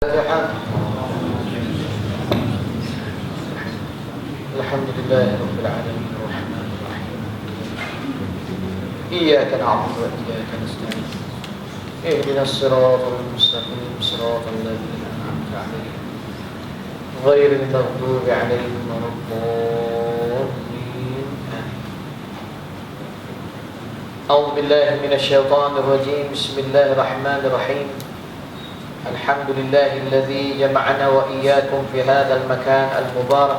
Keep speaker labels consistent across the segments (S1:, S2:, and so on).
S1: Alhamdulillahi Rabbil Alamin Ar-Rahmanir Rahim Iyyaka na'budu wa iyyaka nasta'in Ihdinas siratal mustaqim siratal ladzina an'amta 'alaihim ghairil maghdubi 'alaihim waladdallin. A'udzu billahi minasy syaithanir rajim. Bismillahirrahmanirrahim. Alhamdulillahilladzi jama'ana wa iyyakum fi hadzal makan al-mubarak.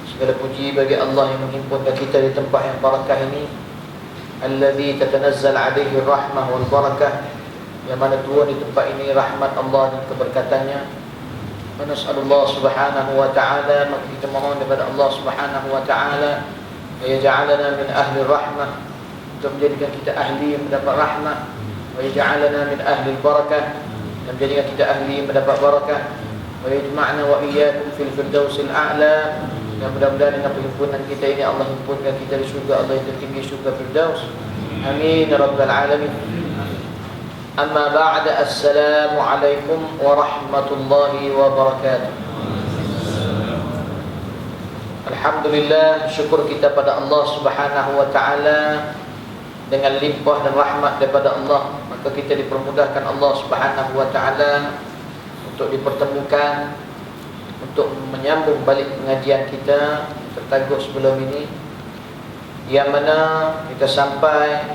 S1: Segala puji bagi Allah yang menghimpunkan kita di tempat yang barakah ini. Alladzi tatanazzal 'alaihi rahmah wal barakah. Yang mana turun di tempat ini rahmat Allah dan keberkatannya. Wa nas'alullah subhanahu wa ta'ala, maka kita mohon kepada Allah subhanahu wa ta'ala wa yaj'alana min ahli rahmah, untuk menjadikan kita ahli yang mendapat rahmah, wa yaj'alana min ahli barakah, dan menjadikan kita ahli mendapat barakah, wa yajma'na wa iyyakum fil firdausil a'la. Dan mudah-mudahan dengan perhimpunan kita ini Allah himpunkan kita di syurga Allah yang tertinggi, syurga Firdaus. Amin ya rabbal alamin. Amma ba'da, assalamualaikum warahmatullahi wabarakatuh. Alhamdulillah, syukur kita pada Allah subhanahu wa ta'ala. Dengan limpah dan rahmat daripada Allah, maka kita dipermudahkan Allah subhanahu wa ta'ala untuk dipertemukan, untuk menyambung balik pengajian kita tertajuk sebelum ini, yang mana kita sampai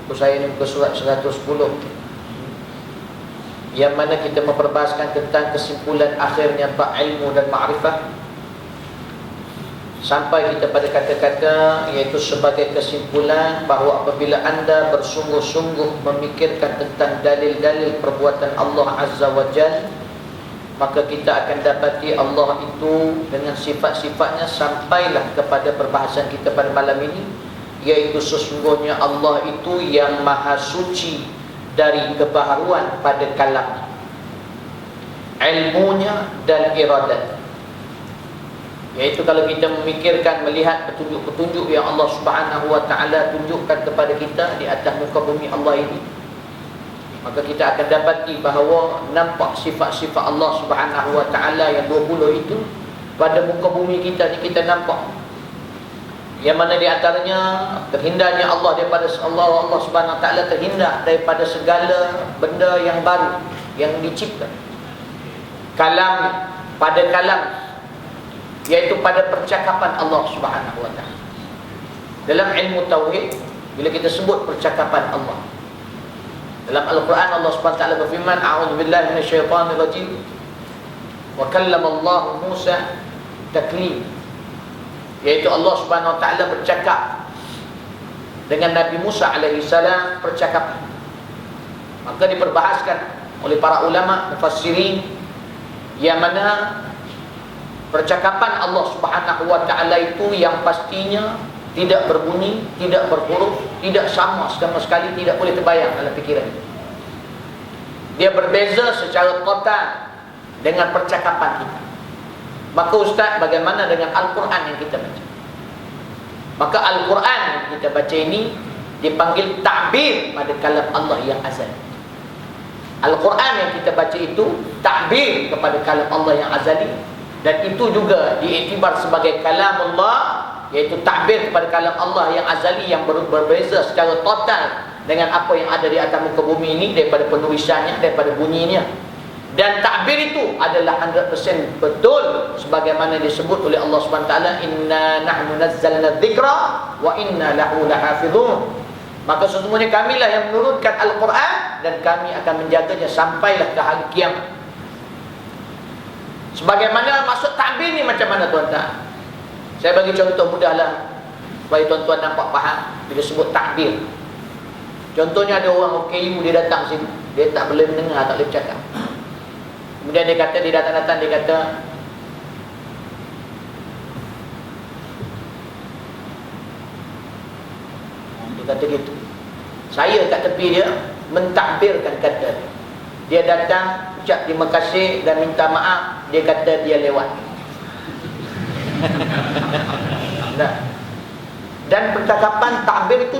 S1: buku saya ini buku surat 110, yang mana kita memperbahaskan tentang kesimpulan akhirnya bab ilmu dan ma'rifah, sampai kita pada kata-kata iaitu sebagai kesimpulan bahawa apabila anda bersungguh-sungguh memikirkan tentang dalil-dalil perbuatan Allah Azza wa Jalla, maka kita akan dapati Allah itu dengan sifat-sifatnya. Sampailah kepada perbahasan kita pada malam ini, iaitu sesungguhnya Allah itu yang maha suci dari kebaharuan pada kalam, ilmunya dan iradat. Iaitu kalau kita memikirkan, melihat petunjuk-petunjuk yang Allah subhanahu wa ta'ala tunjukkan kepada kita di atas muka bumi Allah ini, maka kita akan dapati bahawa nampak sifat-sifat Allah subhanahu wa ta'ala yang 20 itu pada muka bumi kita ni kita nampak. Yang mana di antaranya terhindarnya Allah daripada Allah subhanahu wa ta'ala terhindar daripada segala benda yang baru yang dicipta. Kalam, pada kalam, iaitu pada percakapan Allah subhanahu wa ta'ala. Dalam ilmu tauhid, bila kita sebut percakapan Allah, dalam Al-Quran Allah subhanahu wa ta'ala berfirman, a'udzu billahi minasyaitonir rajim, wa kallama Allah Musa taklim, iaitu Allah subhanahu wa ta'ala bercakap dengan Nabi Musa alaihi salam percakapan. Maka diperbahaskan oleh para ulama mufassirin, yang mana percakapan Allah subhanahu wa ta'ala itu yang pastinya tidak berbunyi, tidak berhuruf, tidak sama sekali, tidak boleh terbayang dalam fikiran. Dia berbeza secara total dengan percakapan kita. Maka ustaz, bagaimana dengan Al-Quran yang kita baca? Maka Al-Quran yang kita baca ini dipanggil ta'bir pada kalam Allah yang azali. Al-Quran yang kita baca itu ta'bir kepada kalam Allah yang azali, dan itu juga diiktibar sebagai kalam Allah, iaitu ta'bir kepada kalam Allah yang azali, yang berbeza secara total dengan apa yang ada di atas muka bumi ini, daripada penulisannya, daripada bunyinya. Dan ta'bir itu adalah 100% betul sebagaimana disebut oleh Allah SWT, inna nahnu nazzalna dzikra wa inna lahu lahafizun. Maka sesungguhnya kamilah yang menurunkan Al-Quran, dan kami akan menjaganya sampailah ke hari kiamat. Sebagaimana maksud ta'bir ni macam mana tuan-tuan? Saya bagi contoh mudahlah supaya tuan-tuan nampak faham bila sebut takbir. Contohnya ada orang OKU, dia datang sini, dia tak boleh mendengar, tak boleh bercakap. Kemudian dia kata, dia datang-datang, dia kata, gitu. Saya kat tepi dia mentakbirkan kata dia. Dia datang, ucap terima kasih dan minta maaf, dia kata dia lewat. Nah, dan percakapan takbir itu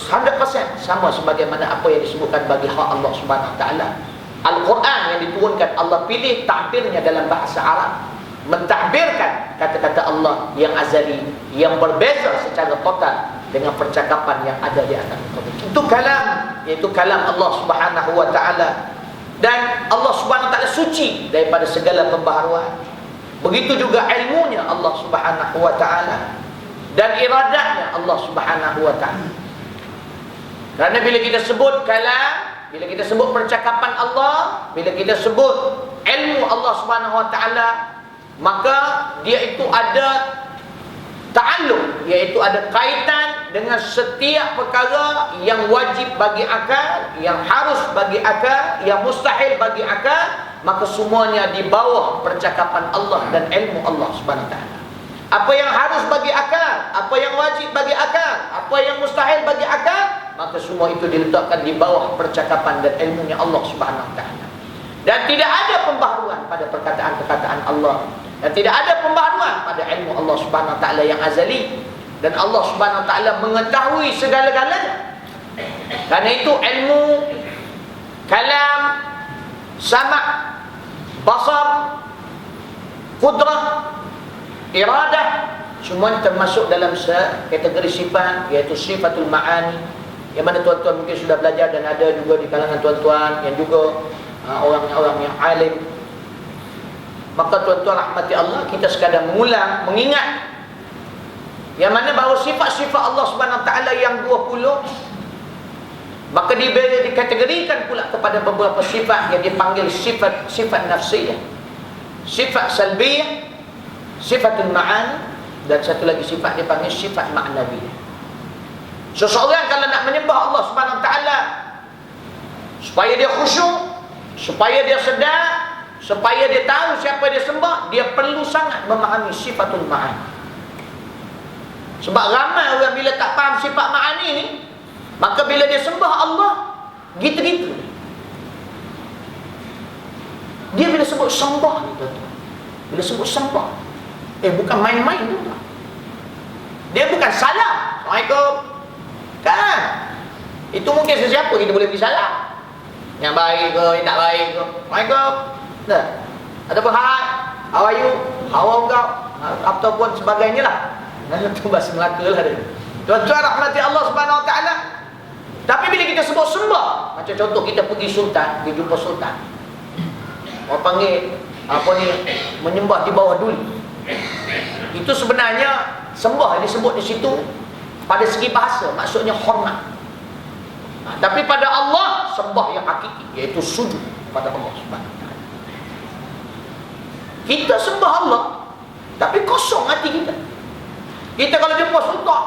S1: 100% sama sebagaimana apa yang disebutkan bagi hak Allah Subhanahu Wa Taala. Al-Quran yang diturunkan, Allah pilih takbirnya dalam bahasa Arab, mentahbirkan kata-kata Allah yang azali, yang berbeza secara total dengan percakapan yang ada di atas muka bumi. Itu kalam, iaitu kalam Allah Subhanahu wa taala. Dan Allah Subhanahu wa taala suci daripada segala pembaharuan. Begitu juga ilmunya Allah Subhanahu wa taala dan iradatnya Allah Subhanahu wa taala. Kerana bila kita sebut kalam, bila kita sebut percakapan Allah, bila kita sebut ilmu Allah Subhanahu wa taala, maka dia itu ada ta'alluq, iaitu ada kaitan dengan setiap perkara yang wajib bagi akal, yang harus bagi akal, yang mustahil bagi akal, maka semuanya di bawah percakapan Allah dan ilmu Allah Subhanahu wa taala. Apa yang harus bagi akal, apa yang wajib bagi akal, apa yang mustahil bagi akal, maka semua itu diletakkan di bawah percakapan dan ilmunya Allah Subhanahu wa taala. Dan tidak ada pembaharuan pada perkataan-perkataan Allah, dan tidak ada pembaharuan pada ilmu Allah Subhanahu wa taala yang azali. Dan Allah Subhanahu wa taala mengetahui segala-galanya. Karena itu ilmu, kalam, sama', basar, qudrah, iradah, semua termasuk dalam kategori sifat, iaitu sifatul ma'ani, yang mana tuan-tuan mungkin sudah belajar dan ada juga di kalangan tuan-tuan yang juga orang-orang yang alim. Maka tuan-tuan rahmati Allah, kita sekadar mengulang, mengingat yang mana bahawa sifat-sifat Allah Subhanahu wa taala yang 20, maka dikategorikan pula kepada beberapa sifat yang dipanggil sifat nafsiyah, sifat salbiyah, sifatul ma'ani, dan satu lagi sifat dipanggil sifat ma'nawiyah. Seseorang kalau nak menyembah Allah Subhanahu wa taala supaya dia khusyuk, supaya dia sedar, supaya dia tahu siapa dia sembah, dia perlu sangat memahami sifatul ma'ani. Sebab ramai orang bila tak faham sifat ma'ani ni, maka bila dia sembah Allah gitu-gitu. Dia bila sebut sembah ni tuan-tuan, bila sebut sembah, bukan main-main tu. Dia bukan salam, Assalamualaikum, kan? Itu mungkin sesiapa kita boleh beri salam, yang baik ke, yang tak baik ke, Assalamualaikum, dah. Ataupun hai, how are you, how are kau, ataupun sebagainya lah. Itu bahasa Melaka lah dia. Tuan-tuan rahmati Allah Subhanahu wa taala. Tapi bila kita sebut sembah, macam contoh kita pergi sultan, pergi jumpa sultan, orang panggil apa ni, menyembah di bawah duli. Itu sebenarnya sembah disebut di situ pada segi bahasa, maksudnya hormat. Tapi pada Allah sembah yang hakiki, iaitu sujud pada Allah Subhanahu wa taala. Kita sembah Allah, tapi kosong hati kita. Kita kalau jumpa sultan,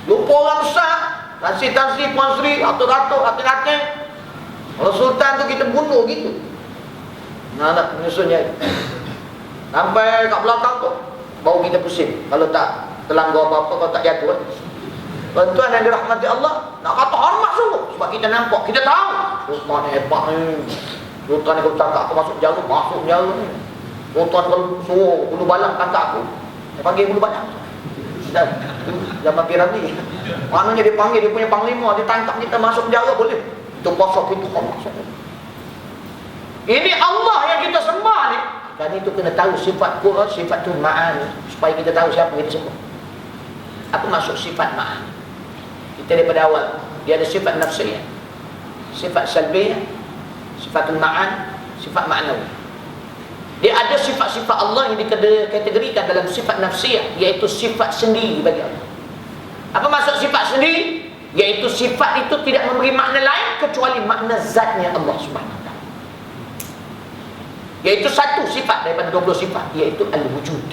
S1: jumpa orang besar, tansi-tansi, puan sri, atur-atur, hati-hati, kalau sultan tu kita bunuh gitu. Nak menyusunnya sampai kat belakang tu baru kita pusing. Kalau tak terlanggar apa-apa, kalau tak jatuh. Tuan-tuan yang dirahmati Allah, nak kata hormat sungguh, sebab kita nampak, kita tahu sultan ni hebat ni. Sultan ni kalau tangkap aku masuk penjara, masuk penjara ni. Sultan kalau suruh bulu balang tangkap aku, dia panggil bulu balang. Dan zaman Piramli, maknanya dia panggil dia punya panglima, dia tangkap kita masuk penjara boleh. Itu pasal kita hormat sungguh. Ini Allah yang kita sembah ni. Kan itu kena tahu sifat Quran, sifatul ma'ani, supaya kita tahu siapa kita sembah. Apa maksud sifat ma'ani? Kita daripada awal, dia ada sifat nafsiyah, sifat salbiyah, sifatul ma'an, sifat ma'nawi. Dia ada sifat-sifat Allah yang dikategorikan dalam sifat nafsiyah, iaitu sifat sendiri bagi Allah. Apa maksud sifat sendiri? Iaitu sifat itu tidak memberi makna lain kecuali makna zatnya Allah Subhanahu wa taala. Iaitu satu sifat daripada 20 sifat, iaitu al-wujud.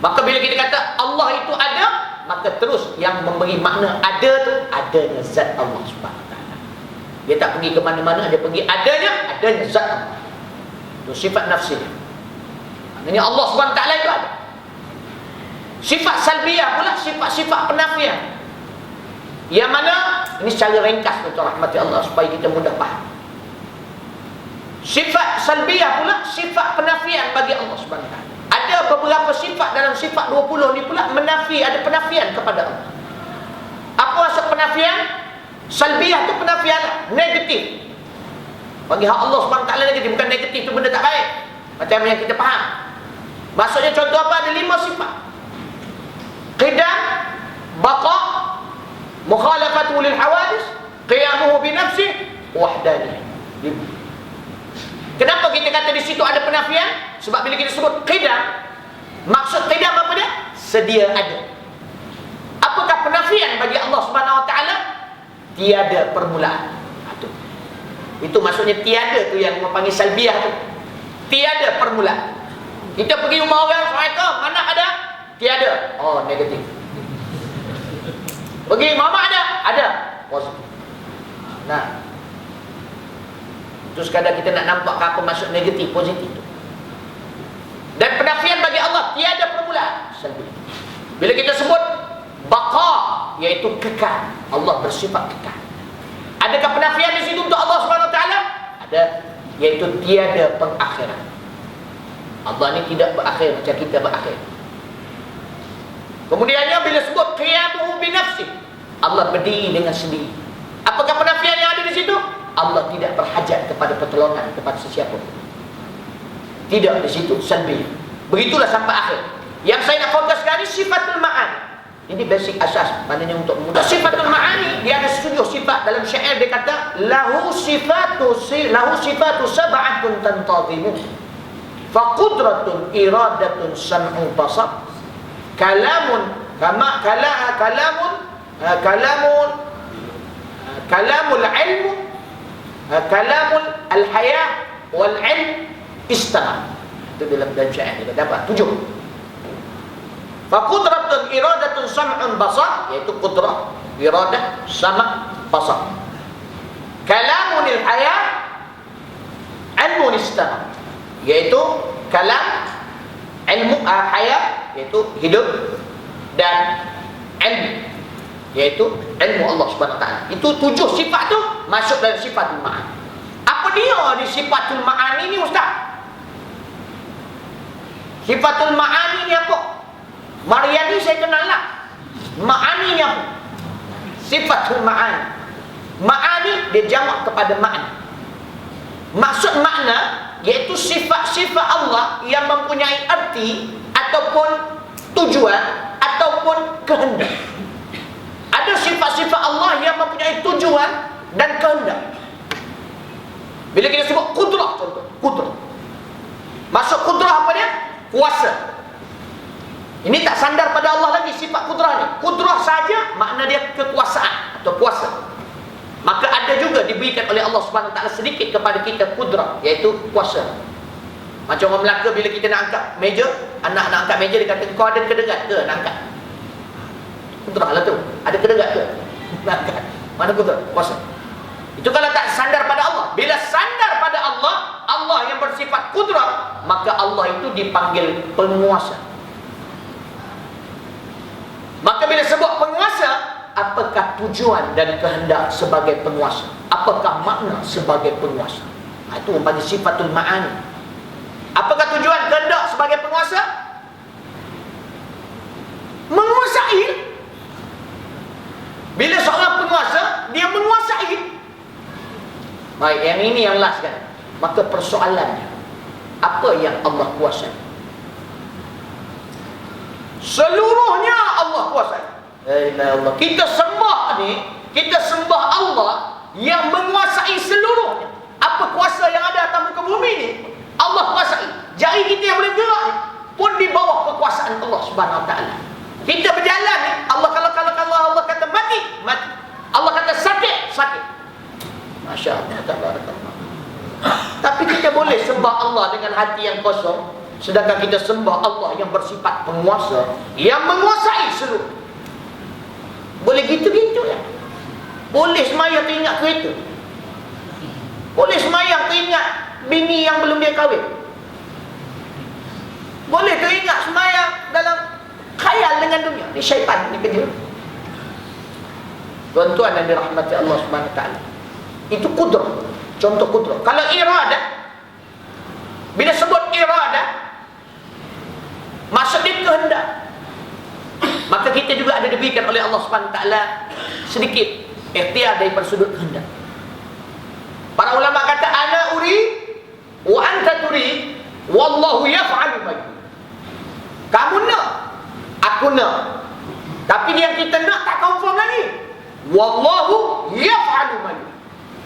S1: Maka bila kita kata Allah itu ada, maka terus yang memberi makna ada tu adanya zat Allah Subhanahu wa taala. Dia tak pergi ke mana-mana, dia pergi adanya zat Allah. Itu sifat nafsi. Maknanya Allah Subhanahu wa taala itu ada. Sifat salbiyah pula sifat-sifat penafian. Yang mana ini secara ringkas untuk rahmati Allah supaya kita mudah faham. Sifat salbiyah pula sifat penafian bagi Allah Subhanahu wa taala. Ada beberapa sifat dalam sifat 20 ni pula menafi, ada penafian kepada Allah. Apa maksud penafian? Salbiyah tu penafian negatif. Bagi hak Allah SWT negatif. Bukan negatif itu benda tak baik macam yang kita faham. Maksudnya contoh apa? Ada 5 sifat: qidam, baqa, mukhalafatu lil hawadis, qiyamuhu bi nafsih, wahdaniyah. Kenapa kita kata di situ ada penafian? Sebab bila kita sebut qidam, maksud qidam apa dia? Sedia ada. Apakah penafian bagi Allah SWT? Tiada permulaan. Itu maksudnya tiada tu yang orang panggil salbiah tu. Tiada permulaan. Kita pergi rumah orang, Assalamualaikum, mana ada? Tiada. Oh, negatif. Pergi, mama ada? Ada. Positif. Nah, itu sekadar kita nak nampak apa maksud negatif, positif tu. Dan penafian bagi Allah tiada permulaan, salbiah. Bila kita sebut baqa, iaitu kekal, Allah bersifat kekal. Adakah penafian di situ untuk Allah SWT? Ada, iaitu tiada pengakhiran. Allah ni tidak berakhir macam kita berakhir. Kemudiannya bila sebut qiyamuhu bi nafsih, Allah berdiri dengan sendiri. Apakah penafian yang ada di situ? Allah tidak berhajat kepada pertolongan kepada sesiapa. Tidak di situ, salbi. Begitulah sampai akhir. Yang saya nak fokuskan ni sifatul ma'ani. Ini basic asas, maknanya untuk mudah. Sifatul ma'ani, dia ada 7 sifat. Dalam syair dia kata lahu sifatu sab'atun tantazimu fa qudratun iradatun sam'u basar kalamun kalamul ilmu kalamul al-haya wal ilm istama. Itu dalam syair dia dapat 7. Faqudratun iradatun sam'un basar, iaitu qudrah, iradah, sama', basar. Kalamunil haya, ilmun istama, iaitu kalam, ilmu haya, iaitu hidup, dan ilmu, iaitu ilmu Allah SWT. Itu 7 sifat tu masuk dalam sifatul ma'ani. Apa dia di sifatul ma'ani ni Ustaz? Sifatul ma'ani ni apa? Maryani saya kenal lah. Ma'ani ni apa? Sifatul ma'ani. Ma'ani dia jamak kepada ma'ni. Maksud makna iaitu sifat-sifat Allah yang mempunyai arti ataupun tujuan ataupun kehendak. Ada sifat-sifat Allah yang mempunyai tujuan dan kehendak. Bila kita sebut kudrah, contoh kudrah, maksud kudrah apa dia? Kuasa. Ini tak sandar pada Allah lagi sifat kudrah ni. Kudrah saja makna dia kekuasaan atau kuasa. Maka ada juga diberikan oleh Allah SWT sedikit kepada kita kudrah, iaitu kuasa. Macam orang Melaka bila kita nak angkat meja, anak nak angkat meja, dia kata, kau ada kedengat ke nak angkat? Kudrah lah tu. Ada kedengat ke nak angkat? Mana kudrah? Kuasa. Itu kalau tak sandar pada Allah. Bila sandar pada Allah, Allah yang bersifat kudrah, maka Allah itu dipanggil penguasa. Maka bila sebut penguasa, apakah tujuan dan kehendak sebagai penguasa? Apakah makna sebagai penguasa? Itu orang panggil sifatul ma'ani. Apakah tujuan kehendak sebagai penguasa? Menguasai. Bila seorang penguasa, dia menguasai. Baik, yang ini yang last kan. Maka persoalannya, apa yang Allah kuasai? Seluruhnya Allah kuasai. Allah. Kita sembah ni, kita sembah Allah yang menguasai seluruhnya. Apa kuasa yang ada atas muka bumi ni? Allah kuasai. Jari kita yang boleh gerak ni pun di bawah kekuasaan Allah Subhanahu Wa Taala. Kita berjalan ni, Allah kalau Allah kata mati, mati. Allah kata sakit, sakit. Masya-Allah, tabarakallah. Tapi kita boleh sembah Allah dengan hati yang kosong, sedangkan kita sembah Allah yang bersifat penguasa, yang menguasai seluruh. Boleh gitu-gitu ya. Boleh semayang teringat kereta. Boleh semayang teringat bini yang belum dia kahwin. Boleh teringat semayang dalam khayal dengan dunia. Ni syaitan ni kerja. Tuan-tuan yang dirahmati Allah Subhanahu Wa Taala, itu kudrah. Contoh kudrah. Kalau iradah, bila sebut iradah, maksud dia kehendak. Maka kita juga ada diberikan oleh Allah SWT sedikit ikhtiar daripada sudut kehendak. Para ulama kata, ana Wallahu yaf'alu ma yurid. Kamu nak, aku nak. Tapi yang kita nak tak confirm lagi. Wallahu yaf'alu ma yurid.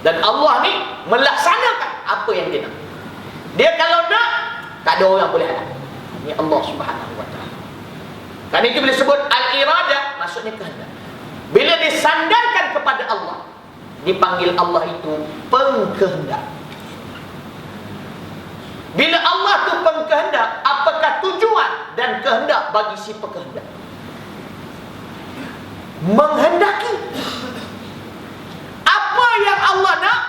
S1: Dan Allah ni melaksanakan apa yang dia nak. Dia kalau nak, tak ada orang boleh halang. Ini Allah Subhanahu wa ta'ala. Kan itu bila sebut al-iradah, maksudnya kehendak. Bila disandarkan kepada Allah, dipanggil Allah itu pengkehendak. Bila Allah tu pengkehendak, apakah tujuan dan kehendak bagi si pekehendak? Menghendaki. Apa yang Allah nak,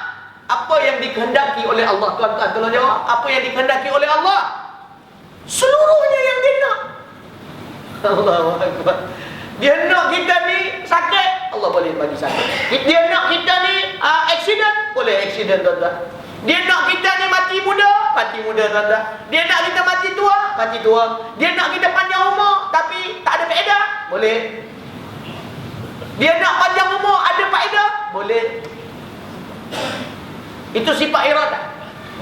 S1: apa yang dikehendaki oleh Allah? Tuan-tuan tolong jawab. Apa yang dikehendaki oleh Allah? Seluruhnya yang dia nak. Allahu Akbar. Dia nak kita ni sakit, Allah boleh bagi sakit. Dia nak kita ni accident, boleh accident, tuan-tuan. Dia nak kita ni mati muda, tuan-tuan. Dia nak kita mati tua, mati tua. Dia nak kita panjang umur tapi tak ada faedah, boleh. Dia nak panjang umur ada faedah, boleh. Itu sifat iradah.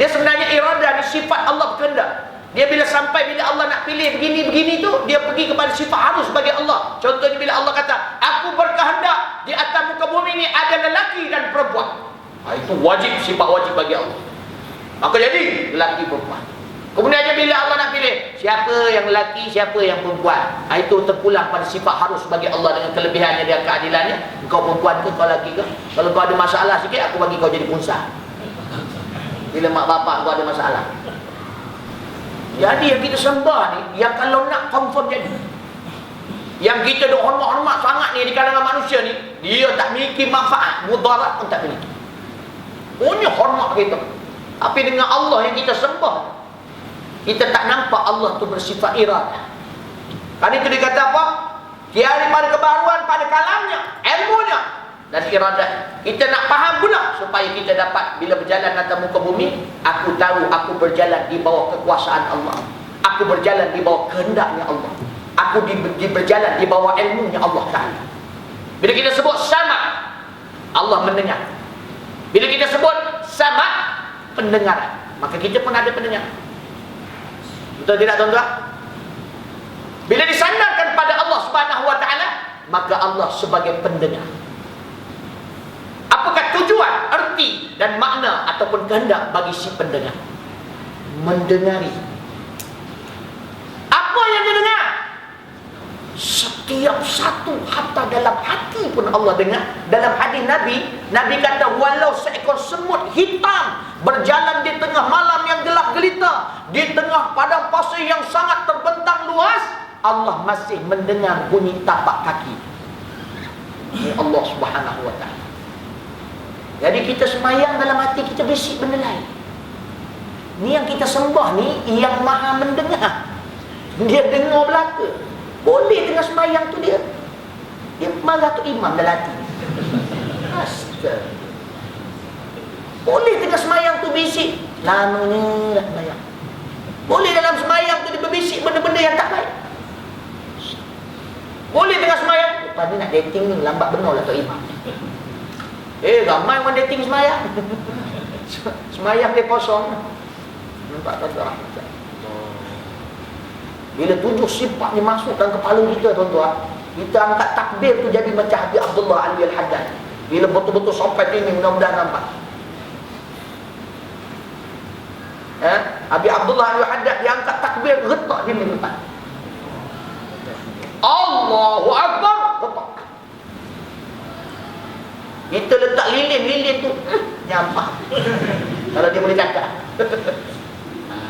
S1: Dia sebenarnya iradah ni sifat Allah berkehendak. Dia bila sampai bila Allah nak pilih begini-begini tu, dia pergi kepada sifat harus bagi Allah. Contohnya bila Allah kata, aku berkehendak di atas muka bumi ni ada lelaki dan perempuan. Itu wajib, sifat wajib bagi Allah. Maka jadi lelaki perempuan. Kemudian aja bila Allah nak pilih siapa yang lelaki, siapa yang perempuan, itu terpulang pada sifat harus bagi Allah dengan kelebihannya dan keadilannya. Kau perempuan ke, kau lelaki ke? Kalau kau ada masalah sikit, aku bagi kau jadi punsa. Bila mak bapak kau ada masalah. Jadi yang kita sembah ni, yang kalau nak confirm jadi. Yang kita duk hormat-hormat sangat ni di kalangan manusia ni, dia tak memiliki manfaat, mudarat pun tak memiliki. Punya hormat kita. Tapi dengan Allah yang kita sembah, kita tak nampak Allah tu bersifat iradah. Kan itu dikata apa? Tiada pada kebaruan pada kalamnya, ilmunya dan iradah. Kita nak faham pula supaya kita dapat bila berjalan atas muka bumi, aku tahu aku berjalan di bawah kekuasaan Allah. Aku berjalan di bawah kehendaknya Allah. Aku berjalan di bawah ilmunya Allah Ta'ala. Bila kita sebut sama, Allah mendengar. Bila kita sebut sama, pendengaran, maka kita pun ada pendengar. Betul tidak, tuan-tuan? Bila disandarkan pada Allah Subhanahu wa Ta'ala, maka Allah sebagai pendengar. Apakah tujuan, erti dan makna ataupun kehendak bagi si pendengar? Mendengari. Apa yang dia dengar? Setiap satu, hatta dalam hati pun Allah dengar. Dalam hadis Nabi, Nabi kata, walau seekor semut hitam berjalan di tengah malam yang gelap gelita, di tengah padang pasir yang sangat terbentang luas, Allah masih mendengar bunyi tapak kaki. Ini Allah Subhanahu wa Ta'ala. Jadi kita semayang dalam hati kita bisik benda lain. Ni yang kita sembah ni yang maha mendengar. Dia dengar belaka. Boleh tengah semayang tu dia marah tu imam dalam hati. Astaga. Boleh tengah semayang tu bisik, lamanya dah semayang. Boleh dalam semayang tu dia berbisik benda-benda yang tak baik. Boleh tengah semayang, lepas ni nak dating ni lambat benar lah Tok Imam. Ramai orang dating semayang. Semayang dia kosong. Nampak tak? Bila 7 sifat ni masuk dalam kepala kita, tuan-tuan, kita angkat takbir tu jadi macam Habib Abdullah Ali Al-Haddad. Bila betul-betul sampai tinggi, mudah-mudahan nampak. Habib Abdullah Ali Al-Haddad dia angkat takbir, retak dia di depan. Allahu Akbar, retak. Kita letak lilin tu nyampah. Kalau dia boleh cakap.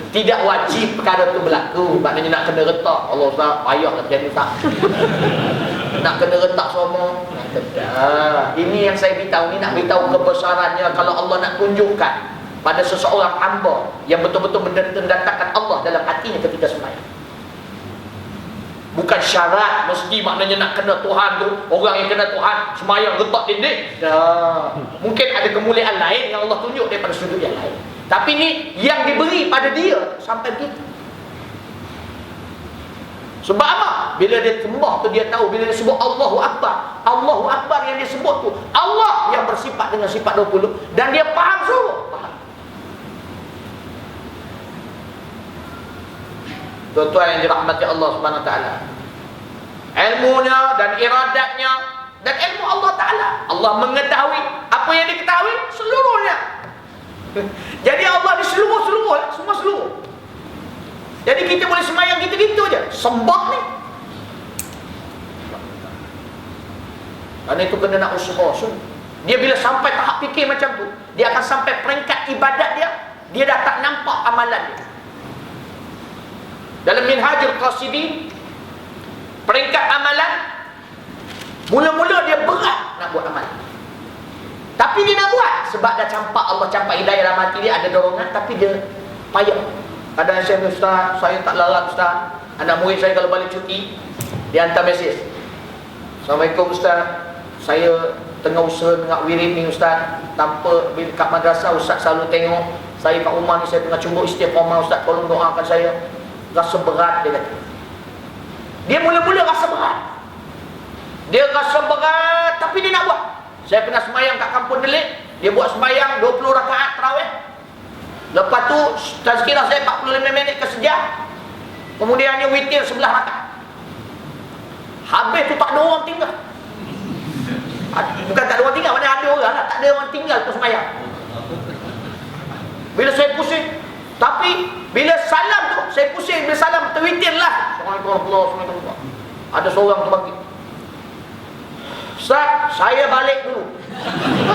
S1: Tidak wajib perkara tu berlaku. Maknanya nak kena retak. Allah Ustaz, payah nak jadi tak. Nak kena retak semua. Tidak. Ini yang saya beritahu ni, nak beritahu kebesarannya. Kalau Allah nak tunjukkan pada seseorang hamba yang betul-betul mendatangkan Allah dalam hatinya ketika sembahyang. Bukan syarat mesti maknanya nak kena Tuhan tu. Orang yang kena Tuhan sembahyang retak dinding. Mungkin ada kemuliaan lain yang Allah tunjuk daripada sudut yang lain. Tapi ni yang diberi pada dia sampai begitu. Sebab apa? Bila dia sembah tu dia tahu, bila dia sebut Allahu Akbar, Allahu Akbar yang dia sebut tu Allah yang bersifat dengan sifat 20, dan dia faham semua. Faham. Tuan-tuan yang dirahmati Allah Subhanahu Wa Taala, ilmunya dan iradatnya dan ilmu Allah Ta'ala, Allah mengetahui apa yang diketahui seluruhnya. Jadi Allah di seluruh, semua seluruh. Jadi kita boleh semayang gitu-gitu aja, sembah ni. Karena itu kena nak usaha. Dia bila sampai tahap fikir macam tu, dia akan sampai peringkat ibadat dia dah tak nampak amalan dia. Dalam Minhajul Qasidin, peringkat amalan, mula-mula dia berat nak buat amal, tapi dia nak buat sebab dah campak, Allah campak hidayah dalam hati dia, ada dorongan, tapi dia payah. Kadang saya, Ustaz, saya tak larat Ustaz. Anak murid saya kalau balik cuti, dia hantar mesej, Assalamualaikum Ustaz, saya tengah usaha dengan wirid ni Ustaz, tanpa kat madrasah Ustaz selalu tengok saya kat rumah ni, saya tengah cuba istiqamah Ustaz, tolong doakan saya. Rasa berat, dia kata. Dia mula-mula rasa berat, tapi dia nak buat. Saya pernah sembahyang kat Kampung Delik, dia buat sembahyang 20 rakaat tarawih. Lepas tu tazkirah saya 45 minit ke sejam. Kemudiannya witir 11 rakaat. Habis tu tak ada orang tinggal. Bukan tak ada orang tinggal, mana ada orang lah, tak ada orang tinggal tu sembahyang. Bila saya pusing, tapi bila salam tu saya pusing, bila salam terwitir lah, Assalamualaikum. Ada seorang tu bangkit, Ustaz, saya balik dulu.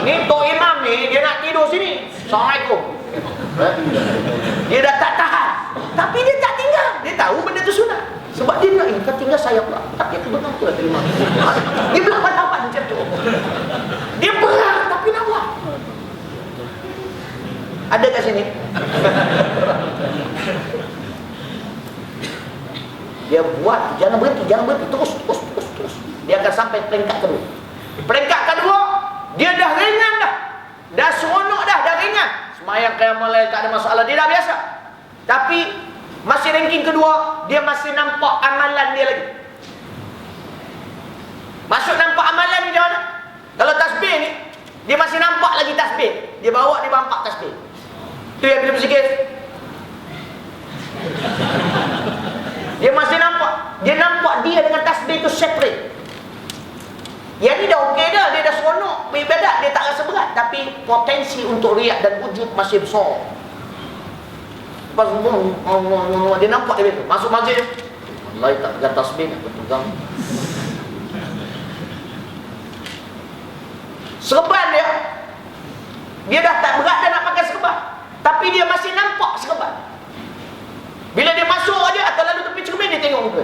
S1: Ni Tok Imam ni, dia nak tidur sini. Assalamualaikum. Dia dah tak tahan, tapi dia tak tinggal. Dia tahu benda tu sunat. Sebab dia nak, kau tinggal saya pula. Tapi aku benar tu lah terima. Dia berlapan-lapan macam tu. Dia berat tapi nak buat. Ada kat sini. Dia buat, jangan berhenti, terus. Dia akan sampai peringkat kedua. Peringkat kedua, dia dah ringan dah. Dah seronok dah ringan. Semayang qiyamul lail tak ada masalah, dia dah biasa. Tapi masih ranking kedua, dia masih nampak amalan dia lagi. Masuk nampak amalan ni macam mana? Kalau tasbih ni, dia masih nampak lagi tasbih. Dia bawa, dia nampak tasbih. Tu yang bila berzikir, dia masih nampak. Dia nampak dia dengan tasbih tu separate. Yang ni dah okey dah, dia dah seronok beribadat, dia tak rasa berat. Tapi potensi untuk riak dan wujud masih besar. Lepas dia nampak dia betul. Masuk masjid, Allah tak pegang tasbih, nak pegang. Serban dia dah tak berat dah nak pakai serban, tapi dia masih nampak serban. Bila dia masuk aja atau lalu tepi cermin, dia tengok muka.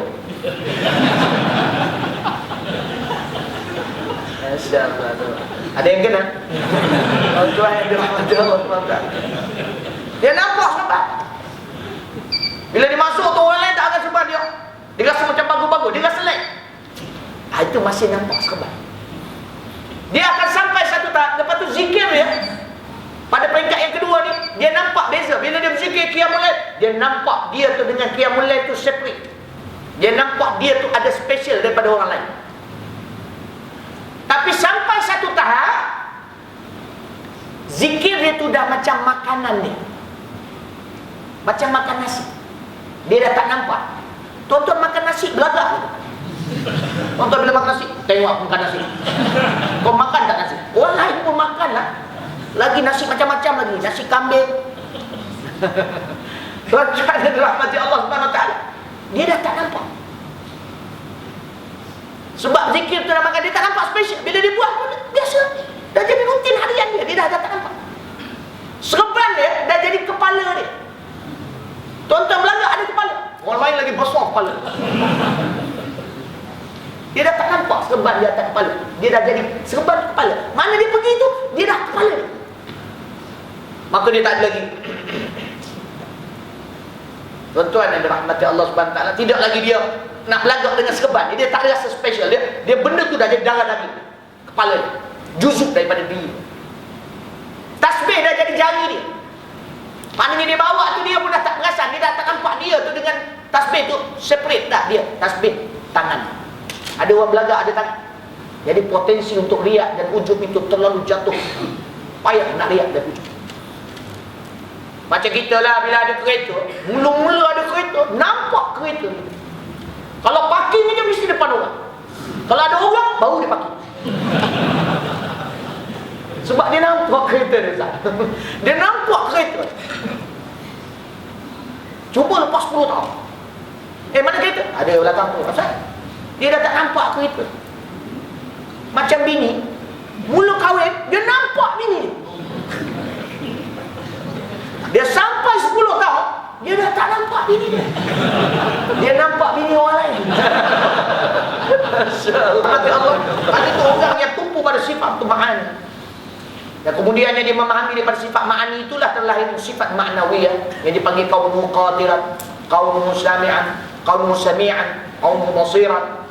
S1: Ada yang kena? Tuan yang dirahmati Allah SWT, dia nampak serban. Bila dia masuk tu, orang lain tak akan serban dia. Dia rasa macam bagus-bagus, dia rasa lain. Itu masih nampak serban. Dia akan sampai satu tahap. Lepas tu zikir dia, pada peringkat yang kedua ni, dia nampak beza. Bila dia berzikir qiyamul lail, dia nampak dia tu dengan qiyamul lail tu separate. Dia nampak dia tu ada special daripada orang lain. Tapi sampai satu tahap, zikir dia tu dah macam makanan dia, macam makan nasi. Dia dah tak nampak. Tuan-tuan makan nasi belagak. Tuan-tuan bila makan nasi, tengok aku makan nasi. Kau makan tak nasi? Orang lain pun makan lah. Lagi nasi macam-macam lagi. Nasi kambing. Tuan-tuan yang dirahmati Allah SWT, dia dah tak nampak. Sebab zikir tu dah makan, dia tak nampak spesial. Bila dia buat pun biasa. Dah jadi rutin harian dia. Dia dah tak nampak. Serban dia dah jadi kepala dia. Tuan-tuan belagak ada kepala. Orang lain lagi besar kepala. Dia dah tak nampak serban di atas kepala. Dia dah jadi serban kepala. Mana dia pergi tu, dia dah kepala dia. Maka dia tak ada lagi. Tuan-tuan yang dirahmati Allah SWT, tidak lagi dia nak belagak dengan serban. Dia tak ada rasa special. Dia benda tu dah jadi darah daging kepala dia, juzuk daripada diri. Tasbih dah jadi jari dia. Maknanya dia bawa tu, dia pun dah tak perasan. Dia dah tak nampak dia tu dengan tasbih tu separate dah dia. Tasbih tangan. Ada orang belagak ada tangan. Jadi potensi untuk riak dan ujub itu terlalu jatuh. Payah nak riak dan ujub. Macam kita lah bila ada kereta, mula-mula ada kereta, nampak kereta ni. Kalau parking je mesti depan orang. Kalau ada orang, baru dia parking. Sebab dia nampak kereta dia, Ustaz. Dia nampak kereta. Cuba lepas 10 tahun. Mana kereta? Ada belakang tu. Ustaz, dia dah tak nampak kereta. Macam bini, mula kahwin, dia nampak bini. Dia sampai 10 tahun, dia dah tak nampak bini dia. Dia nampak bini orang lain. Allah. Itu orang yang tumpu pada sifat tu ma'ani. Dan kemudiannya dia memahami daripada sifat ma'ani itulah terlahir sifat ma'nawiyah yang dipanggil kaum qadiran, kaum sami'an, kaum sami'an, kaum basiran.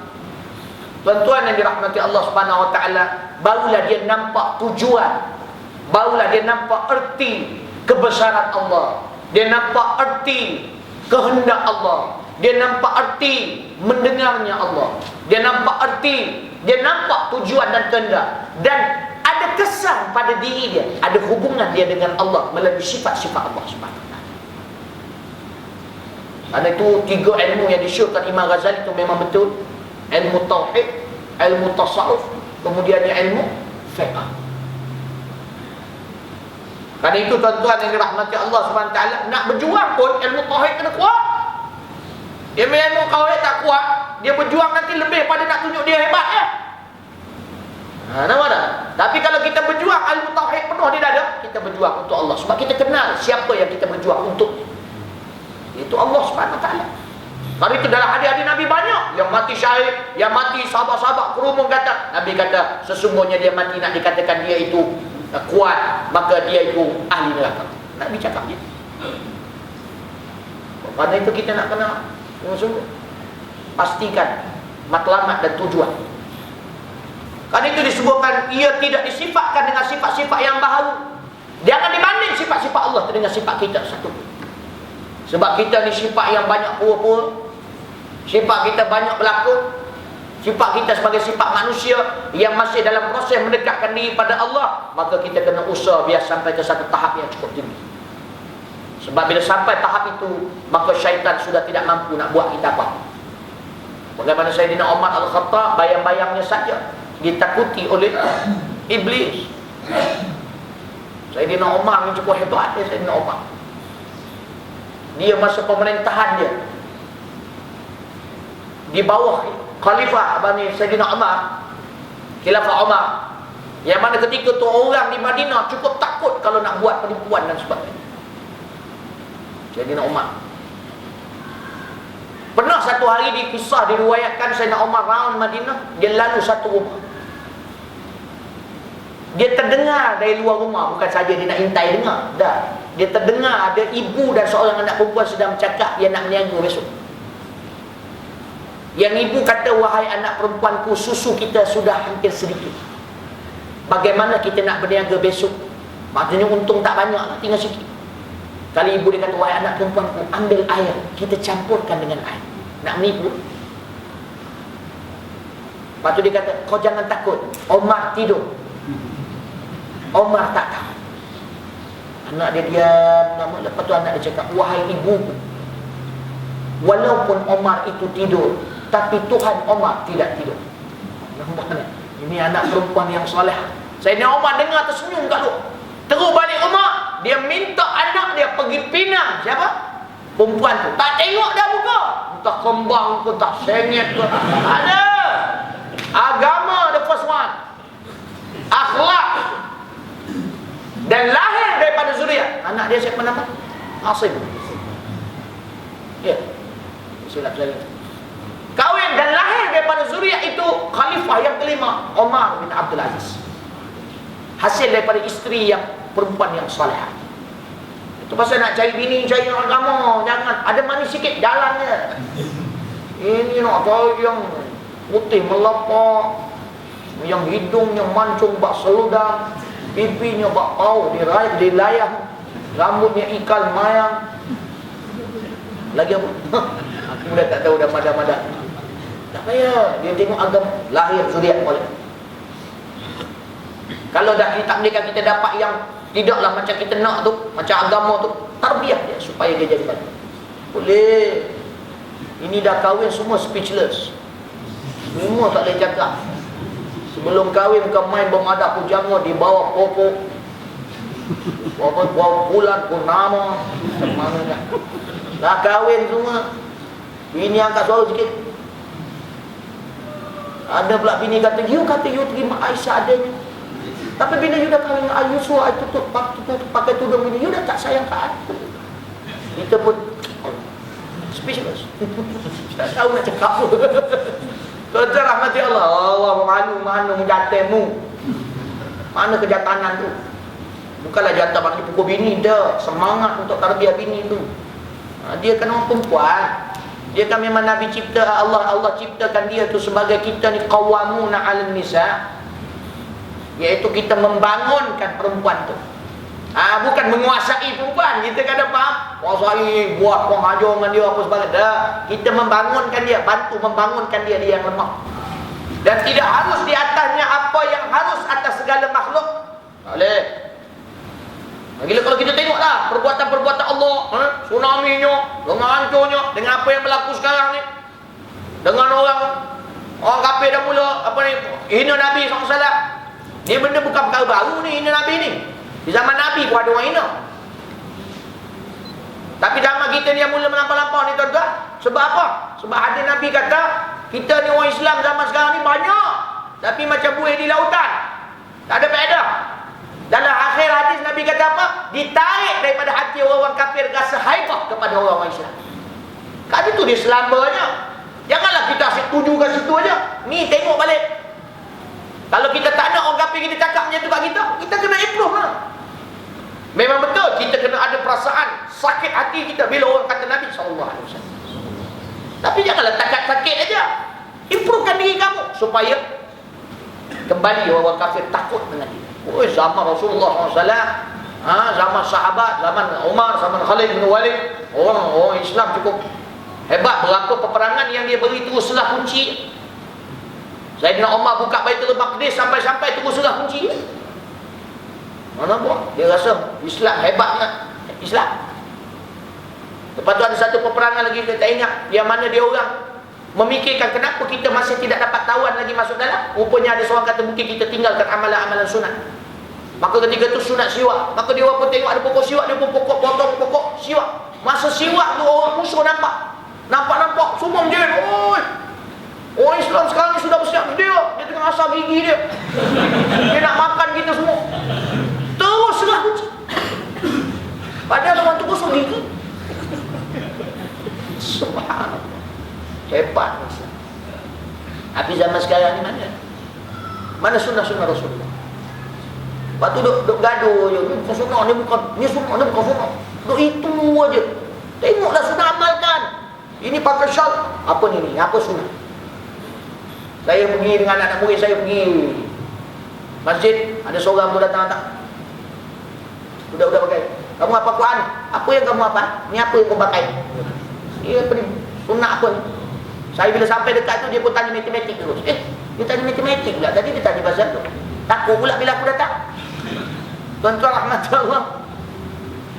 S1: Tuan-tuan yang dirahmati Allah Subhanahu wa taala, barulah dia nampak tujuan, barulah dia nampak erti kebesaran Allah. Dia nampak erti kehendak Allah. Dia nampak erti mendengarnya Allah. Dia nampak erti, dia nampak tujuan dan kehendak. Dan ada kesan pada diri dia, ada hubungan dia dengan Allah melalui sifat-sifat Allah Subhanahu wa taala. Karena itu 3 ilmu yang disyorkan Imam Ghazali itu memang betul. Ilmu tauhid, ilmu tasawuf, kemudian ilmu fiqh. Karena itu tuan-tuan yang dirahmati Allah Subhanahu wa taala, nak berjuang pun ilmu tauhid kena kuat. Dia ilmu tauhid tak kuat, dia berjuang nanti lebih pada nak tunjuk dia hebat ya. Nampak tak? Tapi kalau kita berjuang ilmu tauhid penuh di dada, kita berjuang untuk Allah. Sebab kita kenal siapa yang kita berjuang untuk. Itu Allah Subhanahu wa taala. Kalau itu dalam hadis-hadis Nabi banyak yang mati syahid, yang mati sahabat-sahabat kerumun kata, Nabi kata sesungguhnya dia mati nak dikatakan dia itu kuat, maka dia itu ahli neraka. Nabi cakap je. Karena itu kita nak kena sungguh pastikan matlamat dan tujuan. Karena itu disebutkan ia tidak disifatkan dengan sifat-sifat yang baharu. Jangan dibanding sifat-sifat Allah dengan sifat kita satu. Sebab kita ni sifat yang banyak pura-pura, sifat kita banyak berlakon, sifat kita sebagai sifat manusia yang masih dalam proses mendekatkan diri pada Allah, maka kita kena usaha biar sampai ke satu tahap yang cukup tinggi. Sebab bila sampai tahap itu, maka syaitan sudah tidak mampu nak buat kita apa. Bagaimana Sayyidina Umar Al-Khattab, bayang-bayangnya saja ditakuti oleh iblis. Sayyidina Umar ni cukup hebat ya, Sayyidina Umar. Dia masa pemerintahan dia di bawah Khalifah Bani Sayyidina Umar, Khilafah Umar, yang mana ketika tu orang di Madinah cukup takut kalau nak buat penipuan dan sebagainya. Sayyidina Umar pernah satu hari di kisah diriwayatkan Sayyidina Umar raun Madinah, dia lalu satu rumah. Dia terdengar dari luar rumah, bukan saja dia nak intai dengar, dah. Dia terdengar ada ibu dan seorang anak perempuan sedang bercakap, dia nak meniaga besok. Yang ibu kata, wahai anak perempuanku, susu kita sudah hampir sedikit. Bagaimana kita nak berniaga besok? Maksudnya untung tak banyak, tinggal sikit. Kali ibu dia kata, wahai anak perempuanku, ambil air, kita campurkan dengan air. Nak menipu. Lepas tu dia kata, kau jangan takut, Omar tidur. Omar tak tahu. Anak dia diam, lepas tu anak dia cakap, wahai ibuku, walaupun Omar itu tidur, tapi Tuhan Omar tidak tidur. Nampak tak? Ini anak perempuan yang soleh. Sayyidina Omar dengar tersenyum kat luar. Terus balik rumah, dia minta anak dia pergi pinang siapa? Perempuan tu. Tak tengok dah muka. Entah kembang ke, tak sengit ke. Ada. Agama the first one. Akhlak. Dan lahir daripada zuriat. Anak dia siapa nama? Asim. Ya. Silap saya. Kahwin dan lahir daripada zuriat itu khalifah yang kelima, Umar bin Abdul Aziz. Hasil daripada isteri yang perempuan yang salihah. Itu pasal nak cari bini, cari yang agama, jangan ada manis sikit jalannya. Ini nak cari yang putih melepak, yang hidungnya mancung bak seludang, pipinya bak pau, dilayah, rambutnya ikal mayang. Lagi apa? Aku dah tak tahu dah madah-madah. Tak payah, dia tengok agama, lahir zuriat boleh. Kalau dah tak mereka kita dapat yang tidaklah macam kita nak tu, macam agama tu, tarbiyah dia supaya dia jadi baik. Boleh. Ini dah kahwin semua speechless. Semua tak boleh cakap. Sebelum kahwin kau main bermadah pujangga di bawah pokok. Bawah bulan purnama. Semangatnya. Dah kahwin semua. Bini angkat suara sikit. Ada pula bini kata you terima Aisyah adanya. Tapi bila you dah kahwin dengan Yusuf, I tutup pakai tudung ini, you dah tak sayang kat aku. Kita pun speechless. Tak tahu nak cakap apa. Tuan-tuan rahmati Allah. Allah malu menjatemu. Mana kejatanan tu? Bukanlah jatah bagi pukul bini dah. Semangat untuk tarbiyah bini tu. Dia kan orang perempuan. Dia kan memang Nabi cipta, Allah ciptakan dia tu sebagai kita ni qawwamuna 'alan nisa. Iaitu kita membangunkan perempuan tu. Bukan menguasai perempuan. Kita kadang faham kuasai, buat penghajar dengan dia apa sebagainya. Kita membangunkan dia, bantu membangunkan dia yang lemah. Dan tidak harus di atasnya apa yang harus atas segala makhluk. Tak boleh. Gila kalau kita tengoklah perbuatan-perbuatan Allah, tsunami-nya, dengan hancurnya, dengan apa yang berlaku sekarang ni. Dengan orang kafir dah mula hina Nabi SAW. Ni benda bukan perkara baru ni, hina Nabi ni. Di zaman Nabi pun ada orang hina. Tapi zaman kita ni yang mula melampau-lampau ni tuan-tuan. Sebab apa? Sebab ada Nabi kata, kita ni orang Islam zaman sekarang ni banyak, tapi macam buih di lautan. Tak ada faedah. Dalam akhir hadis Nabi kata apa? Ditarik daripada hati orang-orang kafir rasa haibah kepada orang-orang Islam. Kat situ dia selambanya. Janganlah kita asyik tuju kat situ aja. Ni tengok balik. Kalau kita tak nak orang kafir kita cakap macam tu kat kita kena improve lah. Memang betul kita kena ada perasaan sakit hati kita bila orang kata Nabi SAW. Tapi janganlah takat sakit aja. Improvekan diri kamu supaya kembali orang kafir takut dengan dia. Zaman Rasulullah SAW, zaman sahabat, zaman Umar, zaman Khalid bin Walid, orang Islam cukup hebat. Berapa peperangan yang dia beri teruslah kunci. Sayyidina Umar buka Baitul Maqdis sampai-sampai teruslah kunci. Mana buat? Dia rasa Islam hebatnya Islam. Lepas tu ada satu peperangan lagi, kita tak ingat yang mana dia orang memikirkan kenapa kita masih tidak dapat tawan lagi masuk dalam. Rupanya ada seorang kata mungkin kita tinggalkan amalan-amalan sunat. Maka ketika tu sunat siwak, maka dia orang pun tengok ada pokok siwak, dia pun potong pokok siwak. Masa siwak tu orang musuh nampak semua menjerit. Oi, orang Islam sekarang ni sudah bersiap dia tengah asal gigi dia. Dia nak makan kita semua. Teruslah kunci. Padahal orang tu kosong gigi. Subhanallah. Hebat Islam. Tapi zaman sekarang ni mana sunnah-sunnah Rasulullah? Lepas tu duk gaduh je. Ni bukan sunnah, ni bukan sunnah. Duk itu aja. Tengoklah sunnah, amalkan. Ini pakai syal. Apa ni? Apa sunnah? Saya pergi dengan anak murid saya pergi masjid. Ada seorang tu datang. Budak-budak pakai. Kamu apa Quran? Apa yang kamu apa? Ni apa yang kau pakai? Dia apa ni? Sunnah apa ni? Saya bila sampai dekat tu dia pun tanya matematik terus. Dia tanya matematik pula. Tadi dia tanya pasal tu. Takut pula bila aku datang. Tuan-tuan rahmatullah.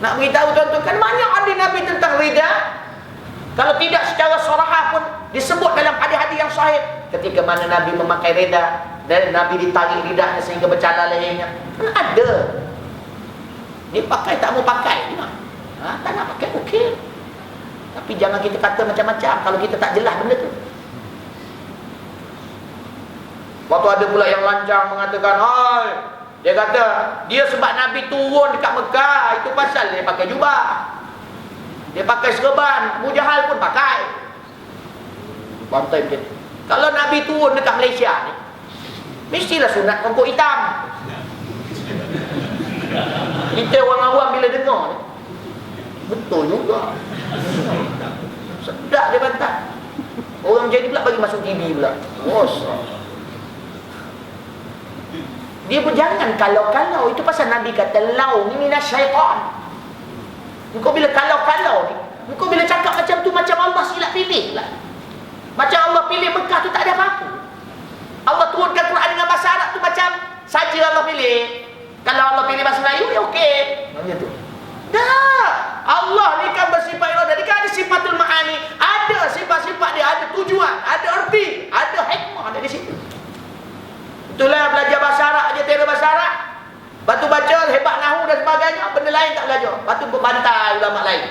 S1: Nak beritahu tuan-tuan, kan banyak hadis Nabi tentang rida. Kalau tidak secara sarahah pun disebut dalam hadis-hadis yang sahih. Ketika mana Nabi memakai rida dan Nabi ditarik ridanya sehingga bercala lehernya. Kan ada. Dia pakai tak mau pakai. Tak nak pakai okey. Tapi jangan kita kata macam-macam kalau kita tak jelas benda tu. Waktu ada pula yang lancang mengatakan, dia kata, dia sebab Nabi turun dekat Mekah, itu pasal dia pakai jubah. Dia pakai serban, Abu Jahal pun pakai. Bantai macam ni. Kalau Nabi turun dekat Malaysia ni, mestilah sunat rambut hitam. Kita orang awam bila dengar ni, betul juga. Sedap dia bantah. Orang jadi pula bagi masuk TV pula. Dia pun jangan kalau-kalau. Itu pasal Nabi kata lau ni minas syaitan. Engkau bila kalau-kalau ni, engkau bila cakap macam tu macam Allah silap pilih lah. Macam Allah pilih Mekah tu tak ada apa-apa. Allah turunkan Quran dengan bahasa Arab tu macam saja Allah pilih. Kalau Allah pilih bahasa Melayu ya okey. Macam tu. Dah. Allah ni kan bersifat iradah. Dia kan ada sifatul ma'ani. Ada sifat-sifat lain tak belajar. Lepas tu berbantai ulama lain.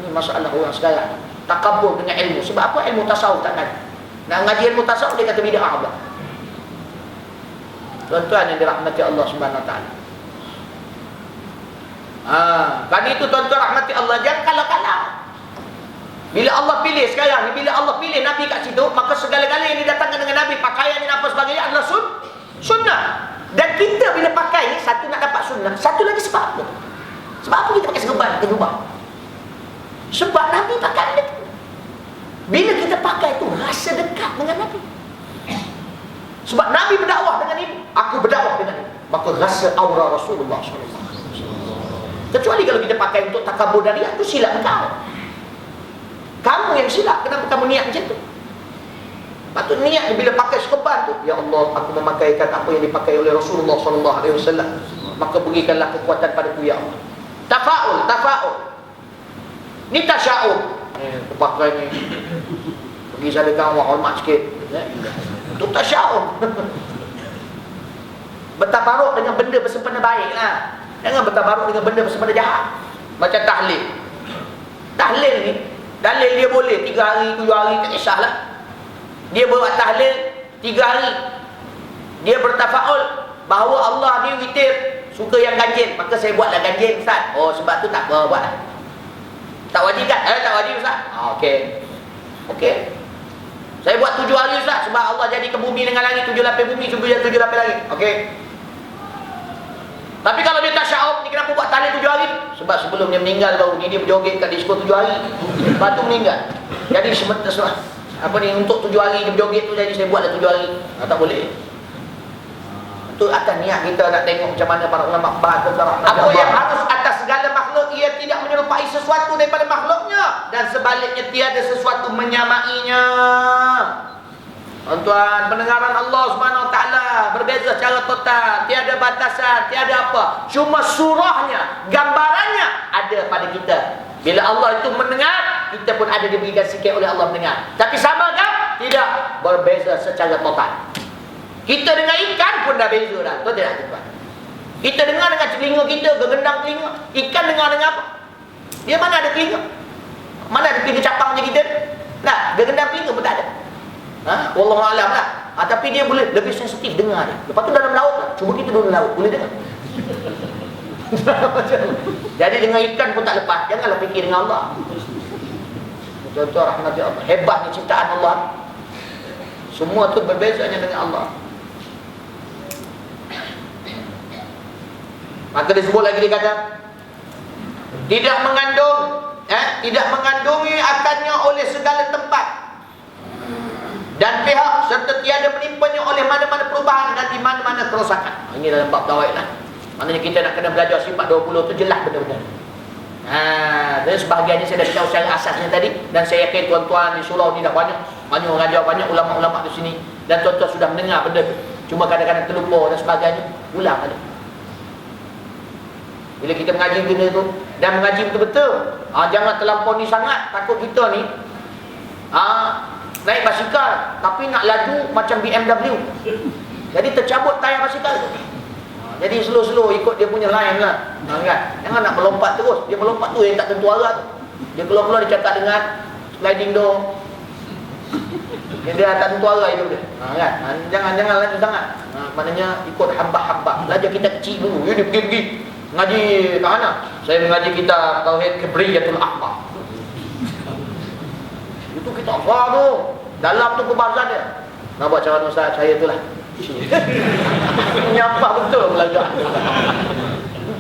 S1: Ini masalah orang sekarang. Takabur dengan ilmu. Sebab apa? Ilmu tasawuf tak ngaji. Nak ngaji ilmu tasawuf dia kata bid'ah pula. Tuan-tuan yang dirahmati Allah Subhanahu Wa Taala. Kan itu tuan-tuan rahmati Allah, jangan kalah-kalah. Bila Allah pilih sekarang ni, bila Allah pilih Nabi kat situ, maka segala-gala yang didatangkan dengan Nabi, pakaian dan apa sebagainya adalah sunnah. Dan kita bila pakai ni, satu nak dapat sunnah, satu lagi sebab apa? Sebab apa kita pakai serban, pakai jubah? Sebab Nabi pakai benda tu. Bila kita pakai tu, rasa dekat dengan Nabi. Sebab Nabi berdakwah dengan ini, aku berdakwah dengan ini, maka rasa aura Rasulullah SAW. Kecuali kalau kita pakai untuk takabur dari itu, silap kau. Kamu yang silap, kenapa kamu niat macam tu? Patut niat bila pakai serban tu, ya Allah, aku memakaikan apa yang dipakai oleh Rasulullah SAW, maka berikanlah kekuatan padaku ya Allah. Tafa'ul. Ni tasya'ul. Aku pakai ni, pergi sadaqah awak hormat sikit. Itu tasya'ul. Bertabaruk dengan benda bersempena baik lah. Jangan bertabaruk dengan benda bersempena jahat. Macam tahlil. Tahlil ni, dalil dia boleh 3 hari, 7 hari, tak kisahlah. Dia buat tahlil 3 hari. Dia bertafa'ul bahawa Allah ni witir, suka yang ganjil, maka saya buatlah ganjil Ustaz. Oh, sebab tu tak apa, buatlah. Tak wajib kan? Tak wajib Ustaz. Okey. Saya buat 7 hari Ustaz, sebab Allah jadikan bumi dengan langit 7 lapis bumi, 7 lapis langit. Okey. Tapi kalau dia tak sya'ub, ni kenapa buat tahlil 7 hari? Sebab sebelum dia meninggal baru ni, dia berjoget kat disko 7 hari. Lepas tu meninggal. Jadi apa ni, untuk 7 hari dia berjoget tu, jadi saya buatlah 7 hari. Tak boleh. Itu atas niat kita nak tengok macam mana para ulama bahas tentang apa yang harus atas segala makhluk, ia tidak menyerupai sesuatu daripada makhluknya, dan sebaliknya tiada sesuatu menyamainya. Tuan-tuan, pendengaran Allah Subhanahu Wa Taala berbeza secara total, tiada batasan, tiada apa. Cuma surahnya, gambarannya ada pada kita. Bila Allah itu mendengar, kita pun ada diberikan sikit oleh Allah mendengar. Tapi samakah? Tidak, berbeza secara total. Kita dengan ikan pun dah beza dah. Betul tak tuan? Kita dengar dengan telinga kita, gegendang telinga. Ikan dengar dengan apa? Dia mana ada telinga? Mana ada telinga capang macam kita? Nah, gegendang telinga pun tak ada. Wallahualam lah. Tapi dia boleh lebih sensitif dengar dia. Lepas tu dalam laut lah. Cuba kita dalam laut, boleh dengar. Jadi dengan ikan pun tak lepas. Janganlah fikir dengan Allah. Contoh rahmat Allah. Hebatnya ciptaan Allah. Semua tu berbezanya dengan Allah. Maka disebut lagi, dia kata tidak mengandungi akannya oleh segala tempat dan pihak, serta tiada menimpanya oleh mana-mana perubahan dan di mana-mana kerosakan. Ini dalam bab tauhid lah. Maknanya kita nak kena belajar sifat 20 tu jelas betul-betul. Dan sebahagiannya saya dah beritahu secara asasnya tadi, dan saya yakin tuan-tuan di surau ni dah banyak mengajar, banyak ulama-ulama di sini, dan tuan-tuan sudah mendengar benda tu. Cuma kadang-kadang terlupa dan sebagainya. Ulang balik. Bila kita mengaji benda tu dan mengaji betul-betul, jangan terlampau ni sangat. Takut kita ni naik basikal tapi nak laju macam BMW, jadi tercabut tayar basikal tu. Jadi slow-slow ikut dia punya line lah, kan? Jangan nak melompat terus. Dia melompat tu yang tak tentu arah tu. Dia keluar-keluar, dia cakap dengan sliding door, dia tak tentu arah hidup dia, kan? Jangan laju sangat. Maknanya ikut hamba-hamba. Belajar kita kecil dulu. Dia pergi ngaji kat mana? Saya mengaji kitab Tauhid Kibriyatul Akbar. Itu kita apa tu? Dalam tu pembahasan dia. Nak buat cara Ustaz, saya tu lah. Nyapa betul belajar.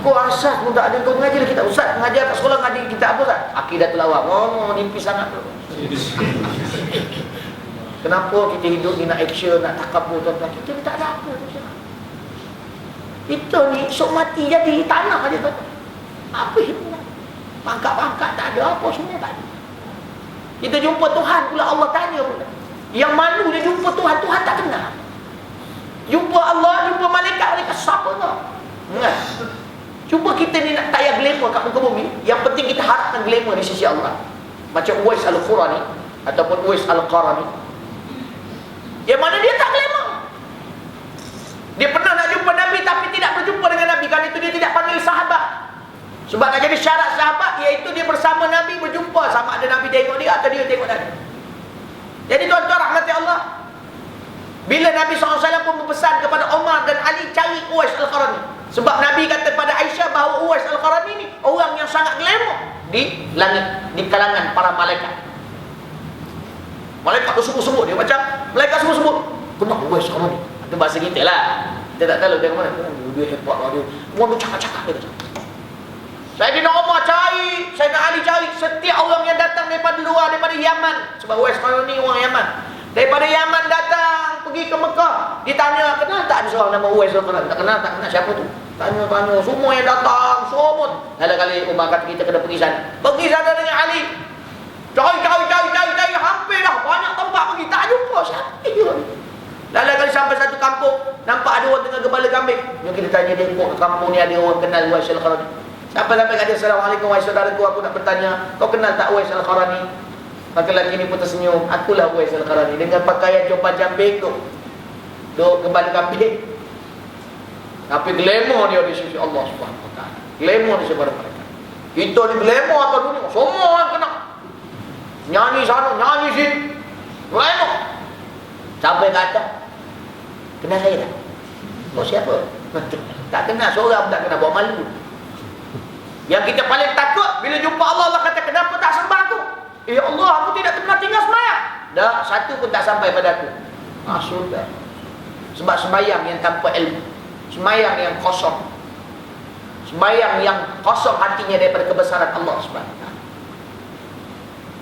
S1: Kau asas pun tak ada. Kau mengaji kita Ustaz, mengajar kat sekolah ngaji kita apa Ustaz? Aqidatul Awam. Nipis sangat tu. Kenapa kita hidup ni nak action, nak takabur tuan-tuan? Kita ni tak ada apa tu. Kita ni esok mati jadi tanah aja tuan. Apa hidupnya? Pangkat-pangkat tak ada, apa semua tak ada. Kita jumpa Tuhan pula, Allah tanya pula. Yang malu dia jumpa Tuhan, Tuhan tak kenal. Jumpa Allah, jumpa malaikat, siapa kau? Cuba kita ni nak tayar glamour kat muka bumi, yang penting kita harapkan glamour di sisi Allah. Macam Uwais Al-Qurani ataupun Uwais Al-Qarani, yang mana dia tak glamour. Dia pernah nak jumpa Nabi tapi tidak berjumpa dengan Nabi. Kan itu dia tidak panggil sahabat. Sebab nak jadi syarat sahabat, iaitu dia bersama Nabi, berjumpa. Sama ada Nabi tengok dia atau dia tengok Nabi. Jadi tuan-tuan rahmati Allah, bila Nabi SAW pun berpesan kepada Umar dan Ali, cari Uwais Al-Qarani. Sebab Nabi kata pada Aisyah bahawa Uwais Al-Qarani ni orang yang sangat glamour di langit, di kalangan para malaikat. Malaikat tu sebut-sebut, dia macam malaikat sebut-sebut, kena Uwais Al-Qarani. Itu bahasa kita lah. Kita tak tahu dari mana. Dia hebat lah dia. Orang tu cakap-cakap dia. Sayyidina Umar cari, Sayyidina Ali cari setiap orang yang datang daripada luar, daripada Yaman. Sebab Uwais Al-Qarani orang Yaman. Daripada Yaman datang pergi ke Mekah, ditanya, kenal tak ada seorang nama Uwais Al-Qarani? Tak kenal, siapa tu? Tanya, semua yang datang, semua. Lalu kali Umar kata kita kena pergi sana. Pergi sana dengan Ali. Cari, hampir dah banyak tempat pergi, tak jumpa siapa dia. Lalu kali sampai satu kampung, nampak ada orang tengah gembala kambing. Jom kita tanya dia, ke kampung ni ada orang kenal Uwais Al-Qarani. Sampai kata, Assalamualaikum wahai saudaraku, aku nak bertanya, kau kenal tak Uwais Al-Qarani? Maka lelaki ni pun tersenyum, akulah Uwais Al-Qarani, dengan pakaian jumpa jambing tu, duk gembala kambing. Tapi glamour dia di sisi Allah Subhanahu Wa Taala. Glamour di sebarang mereka. Kita ni glamour atau dunia, semua orang kena. Nyanyi sana, nyanyi sini, glamour. Sampai kata, kenal saya tak? Kau siapa? Tak kenal, seorang pun tak kenal, bawa malu. Yang kita paling takut bila jumpa Allah, Allah kata, kenapa tak sembah aku? Ya Allah, aku tidak pernah tinggal sembahyang. Dah, satu pun tak sampai pada aku. Sudah. Sebab sembahyang yang tanpa ilmu, sembahyang yang kosong, sembahyang yang kosong hatinya daripada kebesaran Allah Subhanahu Wa Taala.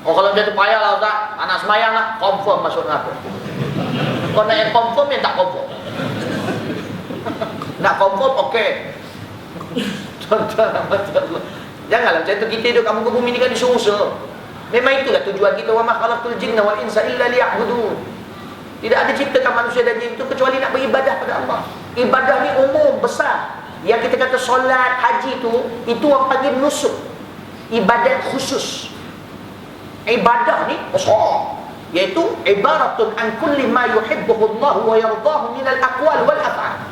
S1: Oh, kalau dia tu payahlah Ustaz, anak sembahyang lah, confirm masuk neraka. Kau nak yang confirm, yang tak confirm. Nak confirm, okey. Janganlah macam tu, kita hidup kamu ke bumi ni kan disuruh-suruh. Memang itulah tujuan kita, wa ma khalaqtul jinna wal insa illa liya'budun. Tidak ada ciptakan manusia dan jin itu kecuali nak beribadah pada Allah. Ibadah ni umum, besar. Yang kita kata solat, haji itu orang panggil nusuk, ibadat khusus. Ibadah ni besar, iaitu ibaratun an kulli ma yuhibbuhu Allah wa yardahu min al-aqwal wal af'al.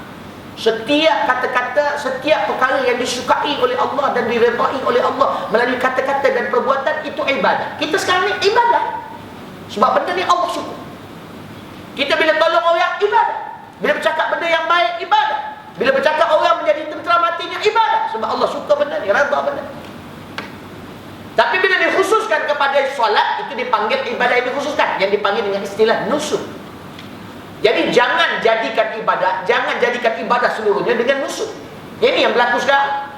S1: Setiap kata-kata, setiap perkara yang disukai oleh Allah dan diredai oleh Allah melalui kata-kata dan perbuatan, itu ibadah. Kita sekarang ni ibadah. Sebab benda ni Allah suka. Kita bila tolong orang, ibadah. Bila bercakap benda yang baik, ibadah. Bila bercakap orang menjadi tentram hatinya, ibadah. Sebab Allah suka benda ni, redha benda ni. Tapi bila dikhususkan kepada solat, itu dipanggil ibadah yang dikhususkan, yang dipanggil dengan istilah nusuk. Jadi jangan jadikan ibadah seluruhnya dengan nusuk. Ini yang berlaku sekarang.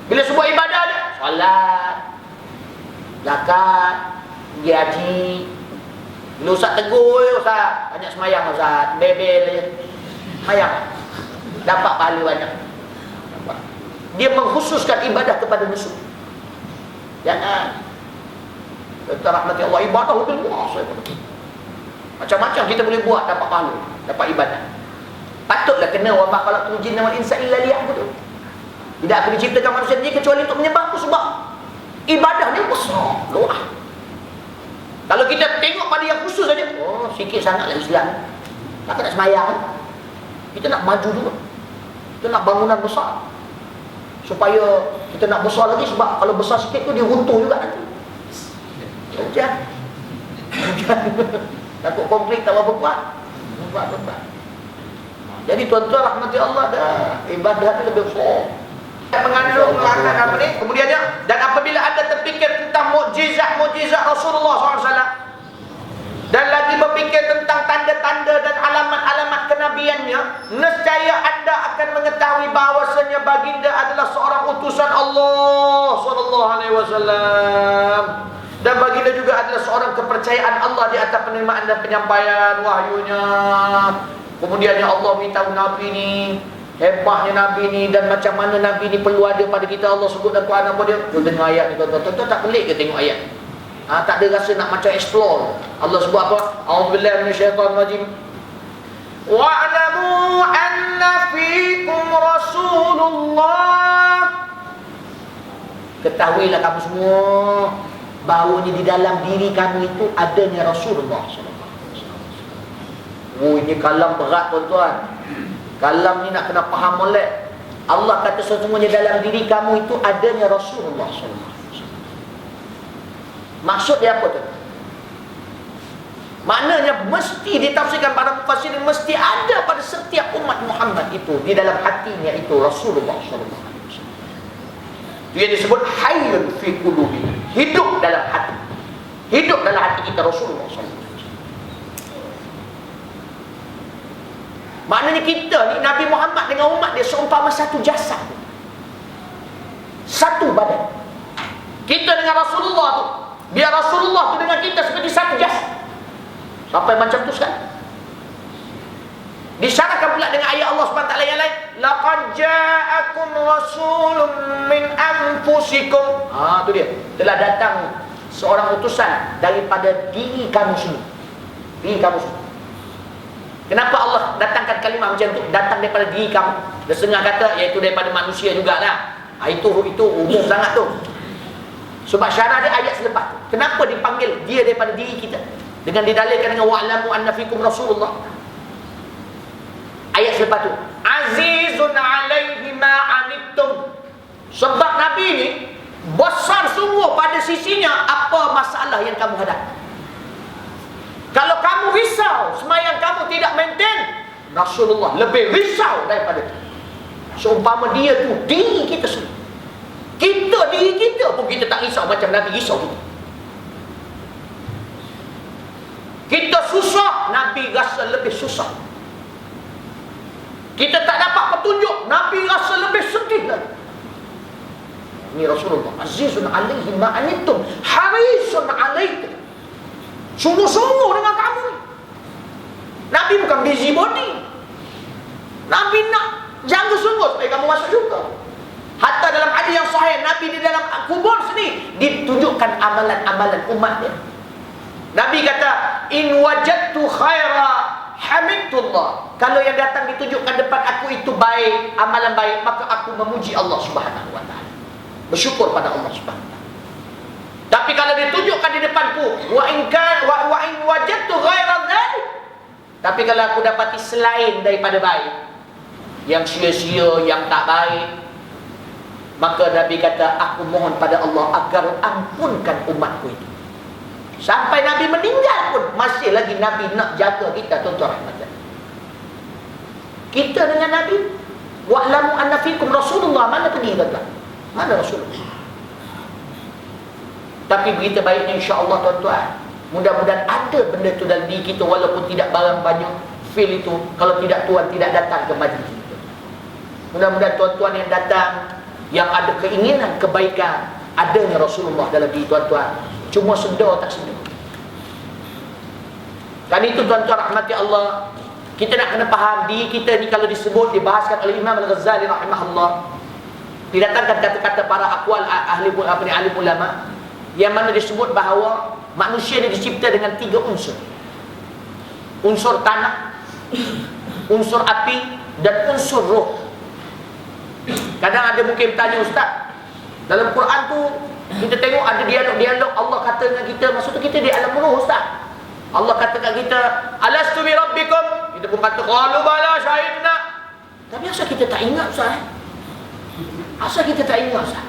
S1: Bila sebuah ibadah ada solat, zakat, pergi haji. Bila Ustaz tegur, Ustaz banyak semayang Ustaz, bebel je, semayang, dapat pahala banyak. Dia mengkhususkan ibadah kepada nusuk. Jangan. Kita rahmati Allah, ibadah lebih luas. Macam-macam kita boleh buat, dapat pahala, dapat ibadah. Patutlah kena wa ma khalaqtul jinna wal insa illa liya'budun. Tidak aku diciptakan manusia ni kecuali untuk menyembah aku, sebab ibadah ni besar, luas. Kalau kita tengok pada yang khusus saja, oh sikit sangatlah Islam. Tak nak semayang. Kita nak maju dulu. Kita nak bangunan besar. Supaya kita nak besar lagi, sebab kalau besar sikit tu dia runtuh juga nanti. Hujan. Takut konkret tak berapa kuat. Buat. Jadi tuan-tuan rahmati Allah, dah ibadah ni lebih besar. Mengandung apa ni? Kemudiannya, dan apabila anda terfikir tentang mukjizat Rasulullah SAW, dan lagi berfikir tentang tanda-tanda dan alamat-alamat kenabiannya, nescaya anda akan mengetahui bahawasanya baginda adalah seorang utusan Allah SAW. Dan baginda juga adalah seorang kepercayaan Allah di atas penerimaan dan penyampaian wahyunya. Kemudiannya Allah beritahu Nabi ni, hebatnya Nabi ni, dan macam mana Nabi ni perlu ada pada kita. Allah sebut dalam Quran apa dia? Kita dengar ayat ni, tuan-tuan tak pelik ke tengok ayat? Tak ada rasa nak macam explore. Allah sebut apa? A'udzubillahi minasyaitonirrajim. Wa'lamu anna fiikum Rasulullah. Ketahuilah kamu semua bahawa di dalam diri kamu itu adanya Rasulullah SAW. Oh, ini kalam berat tuan-tuan. Kalam ni nak kena faham molek. Allah kata sesungguhnya dalam diri kamu itu adanya Rasulullah SAW. Maksud dia apa tu? Maknanya mesti ditafsirkan para mufassirin, mesti ada pada setiap umat Muhammad itu di dalam hatinya itu Rasulullah SAW. Itu yang disebut hayyun fi qulubi, hidup dalam hati. Hidup dalam hati kita Rasulullah SAW. Maknanya kita ni, Nabi Muhammad dengan umat dia seumpama satu jasad, satu badan. Kita dengan Rasulullah tu, biar Rasulullah tu dengan kita seperti satu jasad. Sampai macam tu sekarang. Disyaratkan pula dengan ayat Allah SWT yang lain, laqad ja'akum rasulun min anfusikum. Tu dia. Telah datang seorang utusan daripada diri kamu sendiri. Diri kamu sendiri. Kenapa Allah datangkan kalimah macam tu? Datang daripada diri kamu. Dia setengah kata iaitu daripada manusia jugalah. Itu umum sangat tu. Sebab syarah dia ayat selepas tu. Kenapa dipanggil dia daripada diri kita? Dengan didalilkan dengan wa'lamu anna fikum Rasulullah. Ayat selepas tu, azizun alaihi ma anittum. Sebab Nabi ni besar sungguh pada sisinya apa masalah yang kamu hadapi. Kalau kamu risau semayang kamu tidak maintain, Rasulullah lebih risau daripada itu. Seumpama dia tu diri kita sendiri. Kita diri kita pun kita tak risau macam Nabi risau kita. Kita susah, Nabi rasa lebih susah. Kita tak dapat petunjuk, Nabi rasa lebih sedih lagi. Ini Rasulullah, azizun alaihi ma anittum harisun alaikum. Sungguh-sungguh dengan kamu ni. Nabi bukan busybody. Nabi nak jaga sungguh supaya kamu masuk syurga. Hatta dalam hadis yang sahih, Nabi di dalam kubur sini ditunjukkan amalan-amalan umat dia. Nabi kata, in wajadtu khaira hamidullah. Kalau yang datang ditunjukkan depan aku itu baik, amalan baik, maka aku memuji Allah Subhanahu wa taala. Bersyukur pada Allah Subhanahu wa taala. Tapi kalau ditunjukkan di depanku, wa in wajadtu ghaira dzalik. Tapi kalau aku dapati selain daripada baik, yang sia-sia, yang tak baik, maka Nabi kata, aku mohon pada Allah agar ampunkan umatku itu. Sampai Nabi meninggal pun masih lagi Nabi nak jaga kita, tuan-tuan rahmatan. Kita dengan Nabi, wa'lamu anna fikum Rasulullah, mana pergi tuan-tuan? Mana Rasulullah? Tapi berita baiknya insya-Allah tuan-tuan, mudah-mudahan ada benda itu dalam diri kita walaupun tidak barang banyak feel itu. Kalau tidak, Tuhan tidak datang ke majlis kita. Mudah-mudahan tuan-tuan yang datang, yang ada keinginan kebaikan, adanya Rasulullah dalam diri tuan-tuan. Cuma sedar tak sedar. Dan itu tuan-tuan rahmati Allah, kita nak kena faham diri kita ni kalau disebut, dibahaskan oleh Imam Al-Ghazali rahimahullah, didatangkan kata-kata para aqwal ahli ulama, yang mana disebut bahawa manusia ini dicipta dengan 3 unsur. Unsur tanah, unsur api, dan unsur roh. Kadang ada mungkin tanya, ustaz, dalam Quran tu kita tengok ada dialog-dialog Allah kata dengan kita, maksud tu kita di alam roh, ustaz. Allah kata kat kita, alastu bi rabbikum. Kita pun kata qalu bala syahidna. Tapi asal kita tak ingat, ustaz? Asal kita tak ingat, ustaz?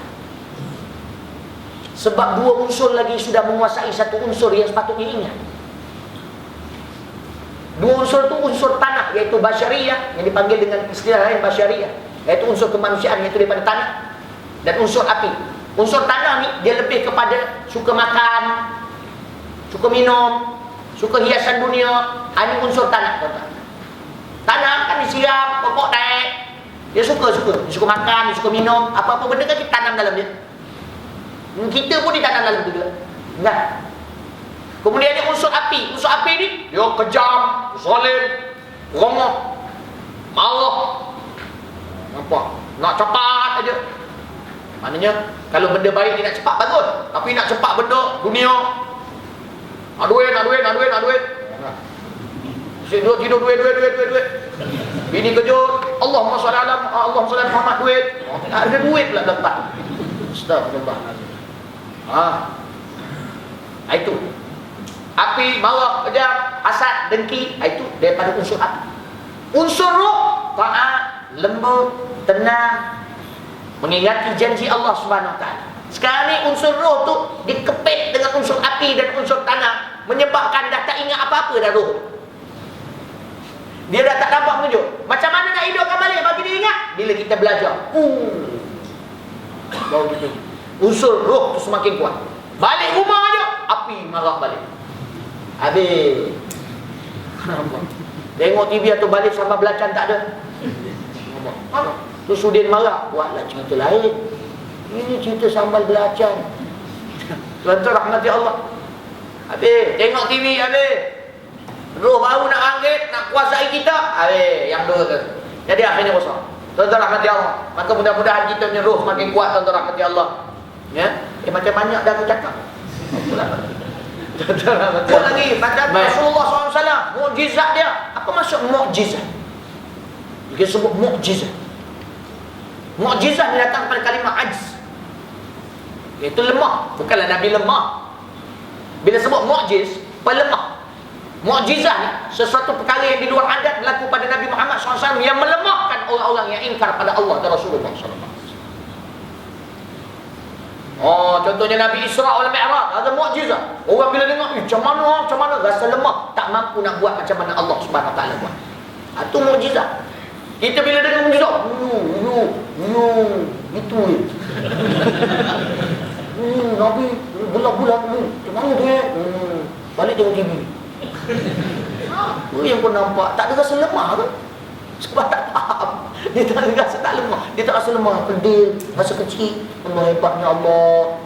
S1: Sebab 2 unsur lagi sudah menguasai satu unsur yang sepatutnya ingat. 2 unsur itu unsur tanah, iaitu basyariyah, yang dipanggil dengan istilah lain basyariyah, iaitu unsur kemanusiaan, iaitu daripada tanah. Dan unsur api. Unsur tanah ni dia lebih kepada suka makan, suka minum, suka hiasan dunia. Ini unsur tanah, tuan-tuan. Tanah kan disiram, pokok naik. Dia suka makan, dia suka minum, apa-apa benda kan kita tanam dalam dia. Kita pun ditanam dalam tu juga. Nah. Kemudian ada unsur api. Unsur api ni dia kejam, zalim, rongok, marah. Nampak? Nak cepat aja. Maknanya kalau benda baik dia nak cepat bagus. Tapi nak cepat benda dunia. Nak duit. Tidur duit. Bini kejut, Allahumma shalli ala Muhammad, duit. Ada duit pula dapat. Astagfirullah. Itu api, marah, kejam, hasad, dengki. Itu daripada unsur api. Unsur roh, taat, lembut, tenang, mengingati janji Allah Subhanahu Wa Taala. Sekarang ni unsur roh tu dikepit dengan unsur api dan unsur tanah, menyebabkan dah tak ingat apa-apa dah roh. Dia dah tak dapat menunjuk. Macam mana nak hidupkan balik bagi dia ingat? Bila kita belajar. Baru gitu. Unsur roh tu semakin kuat. Balik rumah aja, api marah balik. Habis. Tengok TV atau balik sama belacan tak ada. Tu Sudin marah. Buatlah cerita lain. Ini cerita sambal belacan. Tuan-tuan rahmati Allah. Habis. Tengok TV habis. Roh baru nak bangkit, nak kuasai kita. Habis. Yang dua tu. Jadi akhirnya rosak. Tuan-tuan rahmati Allah. Maka mudah-mudahan kita punya roh makin kuat, tuan-tuan rahmati Allah. Ya. Macam banyak dah aku cakap. Tuan-tuan rahmati Allah. Lagi macam Rasulullah SAW, mukjizat dia. Apa maksud mukjizat? Dia sebut mukjizat. Mukjizat dia datang pada kalimah ajz. Itu lemah. Bukanlah Nabi lemah. Bila sebut mukjiz, pelemah. Mukjizat ni sesuatu perkara yang di luar adat berlaku pada Nabi Muhammad SAW yang melemahkan orang-orang yang ingkar pada Allah dan Rasulullah SAW. Oh, contohnya Nabi Isra' wal Mi'raj, ada mukjizat. Orang bila dengar, macam mana rasa lemah, tak mampu nak buat macam mana Allah Subhanahu Wa Taala buat. Itu mukjizat. Kita bila dengar mukjizat, itu. Nabi bulat-bulat ni, macam mana dia? Balik tengok TV. Yang kau nampak tak ada rasa lemah ke? Sebab tak faham. Dia tak ada rasa tak lemah. Dia tak rasa lemah, pedih, rasa kecil. Allah hebatnya Allah.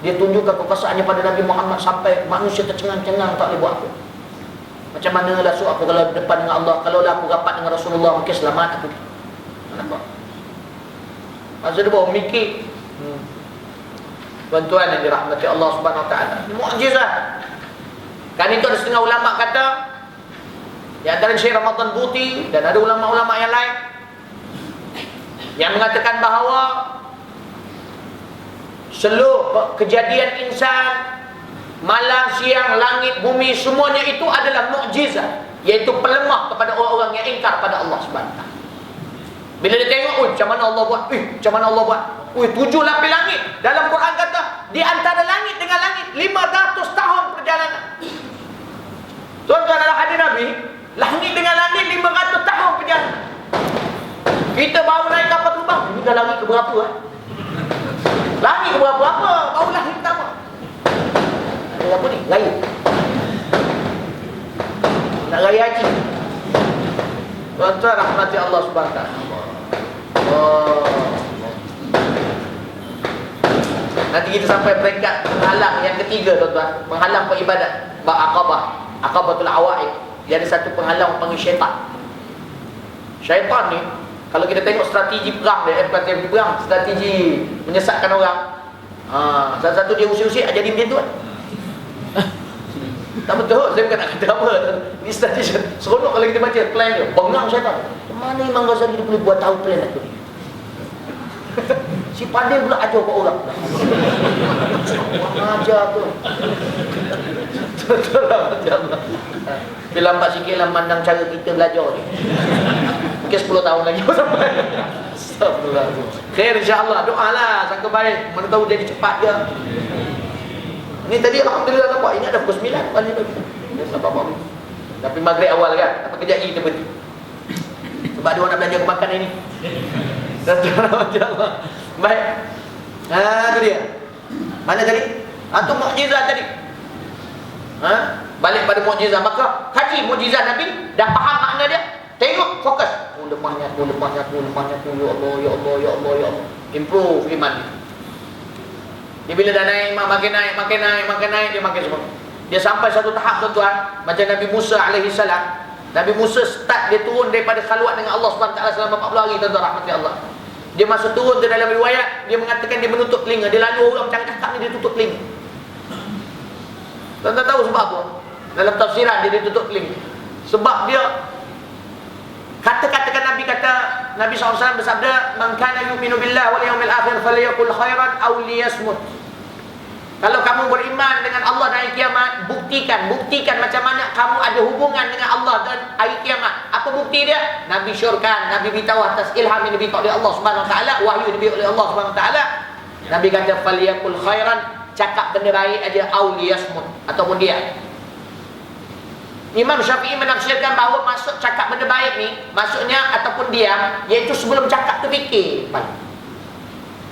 S1: Dia tunjukkan kekuasaannya pada Nabi Muhammad sampai manusia tercengang-cengang tak boleh buat apa. Macam mana lah aku kalau depan dengan Allah, kalau lah aku rapat dengan Rasulullah, mungkin selamat aku. Nampak? Masa dia bawa mikir. Tuan-tuan yang dirahmati Allah Subhanahu Wa Taala. Mukjizat. Kan itu ada setengah ulama kata, di antara Syekh Ramadan Buti dan ada ulama-ulama yang lain yang mengatakan bahawa seluruh kejadian insan, malam, siang, langit, bumi, semuanya itu adalah mukjizat, iaitu pelemah kepada orang-orang yang ingkar pada Allah Subhanahu Wa Taala. Bila dia tengok, macam mana Allah buat? Macam mana Allah buat? 7 lapis langit. Dalam Quran kata, di antara langit dengan langit 500 tahun perjalanan. Tuan-tuan adalah hadis Nabi, langit dengan langit 500 tahun perjalanan. Kita baru naik kapal terbang, ini dah langit ke berapa? Langit ke berapa? Apa? Baru langit pertama. Ada apa ni? Raya. Nak raya haji. Tuan-tuan rahmati Allah Subhanahu Wa Taala. Nanti kita sampai peringkat penghalang yang ketiga, tuan-tuan. Penghalang peribadat. Aqabah. Aqabatul Awaiq. Dia ada satu penghalang panggil syaitan. Syaitan ni, kalau kita tengok strategi perang dia, strategi perang, strategi menyesatkan orang. Salah satu dia usik-usik jadi macam tu kan. Tak betul, saya bukan nak kata apa. Ini strategi seronok kalau kita baca plan dia. Bengang syaitan. Macam mana Imam Ghazali dia boleh buat tahu plan aku ni? Si pandai pula ajar ke orang. Ajar tu. Betul-betul macam Allah. Tapi lambat sikit lah mandang cara kita belajar ni. Mungkin 10 tahun lagi sampai. Astagfirullahaladzim. Khair insyaAllah. Doalah sangka baik. Mana tahu jadi cepat je. Ni tadi alhamdulillah nampak. Ingat dah pukul 9 balik lagi. Nampak apa? Tapi maghrib awal kan. Apa kejap lagi kita berhenti. Sebab dia orang nak belajar kemakan ini. Macam Allah. Baik. Itu dia. Mana tadi? Itu mukjizat tadi. Balik pada mukjizat. Maka haji mukjizat Nabi. Dah faham makna dia. Tengok, fokus. Lemahnya aku. Ya Allah, ya Allah, ya Allah, ya Allah. Improve iman dia. Dia bila dah naik, makin naik, dia makin semua. Dia sampai satu tahap, tuan-tuan, macam Nabi Musa AS. Nabi Musa start dia turun daripada khalwat dengan Allah SWT selama 40 hari, tuan-tuan rahmati Allah. Dia masuk turun tu dalam riwayat, dia mengatakan dia menutup telinga. Dia lalu orang cakap ni, dia tutup telinga. Tuan-tuan tahu sebab apa? Dalam tafsiran dia tutup telinga. Sebab dia kata-katakan Nabi kata, Nabi SAW bersabda, "Man kana yu'minu billahi wal yawmil akhir falyaqul khairan aw liyasmut." Kalau kamu beriman dengan Allah dan hari kiamat, buktikan macam mana kamu ada hubungan dengan Allah dan hari kiamat. Apa Apa bukti dia? Nabi syorkan, Nabi beritahu atas ilham yang diberikan oleh Allah Subhanahu Wa Taala, wahyu diberikan oleh Allah Subhanahu Wa Taala. Nabi kata falyakul khairan, cakap benda baik aja, au liyasmut, ataupun dia. Imam Syafi'i menafsirkan bahawa maksud cakap benda baik ni, maksudnya ataupun diam, iaitu sebelum cakap tu fikir.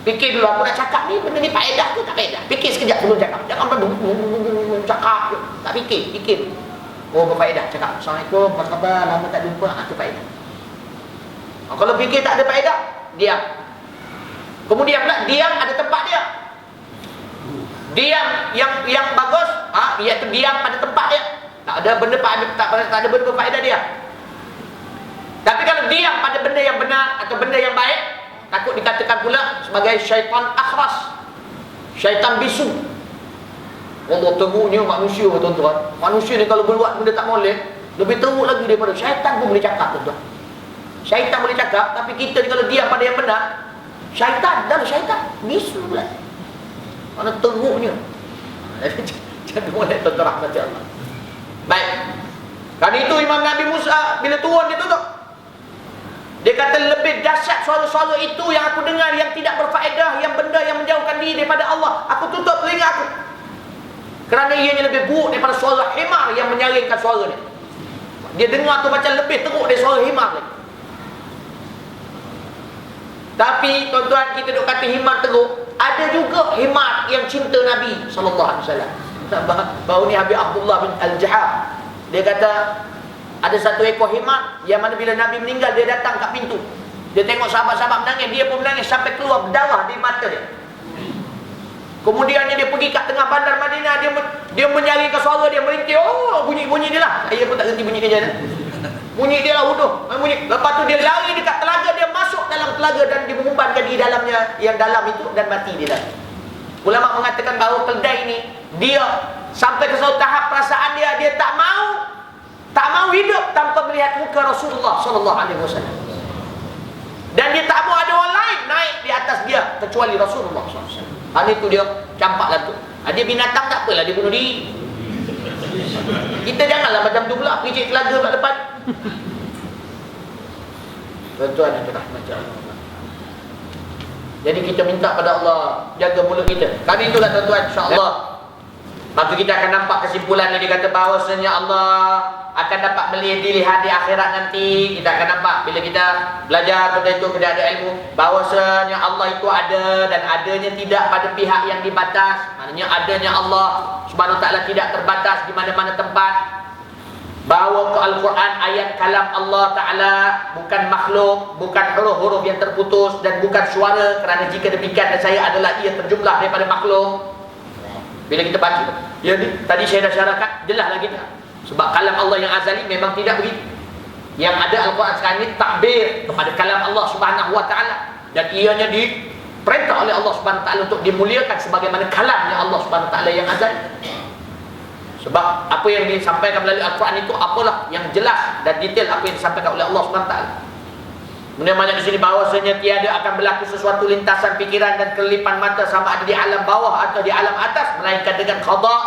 S1: Fikir dulu, aku nak cakap ni, benda ni faedah ke tak faedah. Fikir sekejap sebelum cakap. Jangan cakap, tak fikir. Oh, berfaedah cakap. Assalamualaikum, apa khabar, lama tak jumpa, itu faedah. Kalau fikir tak ada faedah, diam. Kemudian pula diam ada tempat dia. Diam yang bagus, iaitu diam pada tempat dia. Tak ada benda berfaedah dia. Tapi kalau diam pada benda yang benar atau benda yang baik, takut dikatakan pula sebagai syaitan akhras, syaitan bisu. Allah teruknya manusia, tuan-tuan. Manusia ni kalau berbuat benda tak boleh, lebih teruk lagi daripada syaitan pun boleh cakap, tuan-tuan. Syaitan boleh cakap, tapi kita ni kalau diam pada yang benar, syaitan bisu pula. Mana teruknya. Jangan boleh, tuan-tuan rahmati Allah. Baik. Kan itu Imam Nabi Musa bila turun dia tutup. Dia kata lebih dahsyat suara-suara itu yang aku dengar yang tidak berfaedah, yang benda yang menjauhkan diri daripada Allah. Aku tutup telinga aku. Kerana ianya lebih buruk daripada suara himar yang menyaringkan suara ni. Dia dengar tu macam lebih teruk dari suara himar lagi. Tapi tuan-tuan, kita duk kata himar teruk, ada juga himar yang cinta Nabi SAW. Baru ni Habib Abdullah bin Al-Jahab, dia kata ada satu ekor himar yang mana bila Nabi meninggal, dia datang kat pintu. Dia tengok sahabat-sahabat menangis, dia pun menangis sampai keluar darah di mata dia. Kemudiannya dia pergi kat tengah bandar Madinah, dia menyaringkan suara dia, merintih. Oh, bunyi dia lah. Saya pun tak berhenti bunyi dia. Bunyi dia lah, huduh. Bunyi. Lepas tu dia lari dekat telaga, dia masuk dalam telaga dan dimengumpankan di dalamnya, yang dalam itu, dan mati di dalam. Ulama mengatakan bahawa keldai ini, dia sampai ke suatu tahap perasaan dia tak mau hidup tanpa melihat muka Rasulullah SAW. Dan dia tak mau ada orang lain naik di atas dia kecuali Rasulullah SAW. Hal itu dia campaklah tu. Dia binatang tak apalah, dia bunuh diri. Kita janganlah macam tu pula, pergi telaga pula depan. Tuan-tuan yang dirahmati Allah. Jadi kita minta pada Allah jaga mulut kita. Kali itulah tuan-tuan, insya-Allah. Maka kita akan nampak kesimpulan yang dikata bahawasanya Allah akan dapat dilihat di akhirat nanti. Kita akan nampak bila kita belajar benda itu, kita ada ilmu, bahawasanya Allah itu ada dan adanya tidak pada pihak yang dibatas. Maknanya adanya Allah Subhanahu Wa Taala tidak terbatas di mana-mana tempat. Bahawa ke Al-Quran ayat kalam Allah Ta'ala, bukan makhluk, bukan huruf-huruf yang terputus, dan bukan suara. Kerana jika demikian saya adalah ia terjumlah daripada makhluk. Bila kita baca, tadi saya dah syarahkan, jelas lagi tak? Sebab kalam Allah yang azali memang tidak begitu. Yang ada Al-Quran sekarang ini takbir kepada kalam Allah Subhanahu Wa Ta'ala, dan ianya diperintah oleh Allah Subhanahu Wa Ta'ala untuk dimuliakan sebagaimana kalamnya Allah Subhanahu Wa Ta'ala yang azali. Sebab apa yang disampaikan melalui Al-Quran itu apalah yang jelas dan detail apa yang disampaikan oleh Allah SWT. Kemudian banyak di sini bahawasanya tiada akan berlaku sesuatu lintasan fikiran dan kelipan mata sama ada di alam bawah atau di alam atas, melainkan dengan qada,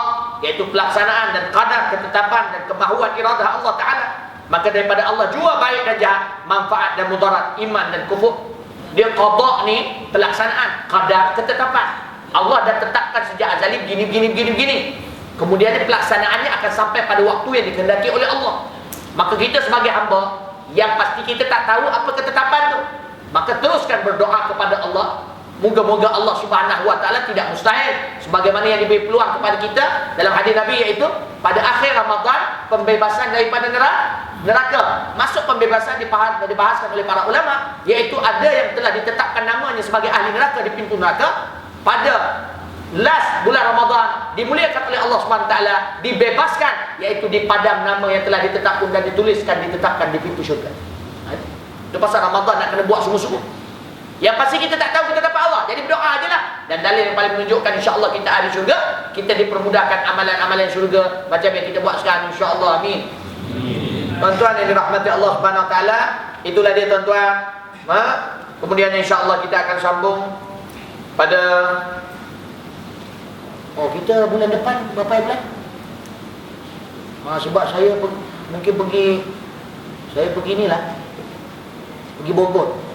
S1: iaitu pelaksanaan dan qadar, ketetapan dan kemahuan iradah Allah Ta'ala. Maka daripada Allah jua baik dan jahat, manfaat dan mudarat, iman dan kufur. Dia qada ni pelaksanaan, qadar, ketetapan. Allah dah tetapkan sejak azali begini. Kemudian pelaksanaannya akan sampai pada waktu yang dikehendaki oleh Allah. Maka kita sebagai hamba yang pasti kita tak tahu apa ketetapan tu, maka teruskan berdoa kepada Allah. Moga-moga Allah Subhanahu Wa Taala tidak mustahil, sebagaimana yang diberi peluang kepada kita dalam hadis Nabi, iaitu pada akhir Ramadan pembebasan daripada neraka. Masuk pembebasan dibahaskan oleh para ulama, iaitu ada yang telah ditetapkan namanya sebagai ahli neraka di pintu neraka pada last bulan Ramadan, dimuliakan oleh Allah SWT, dibebaskan, iaitu dipadam nama yang telah ditetapkan dan ditetapkan di pintu syurga. Itu pasal Ramadan nak kena buat sungguh-sungguh. Yang pasti kita tak tahu ketetapan Allah, jadi berdoa ajalah. Dan dalil yang paling menunjukkan insya-Allah kita ahli syurga, kita dipermudahkan amalan-amalan syurga macam yang kita buat sekarang, insya-Allah. Amin. Tuan-tuan yang dirahmati Allah Subhanahu Wa Taala, itulah dia tuan-tuan. Kemudian insya-Allah kita akan sambung pada kita bulan depan berapa bulan? Sebab saya mungkin pergi Saya beginilah, pergi Bogor.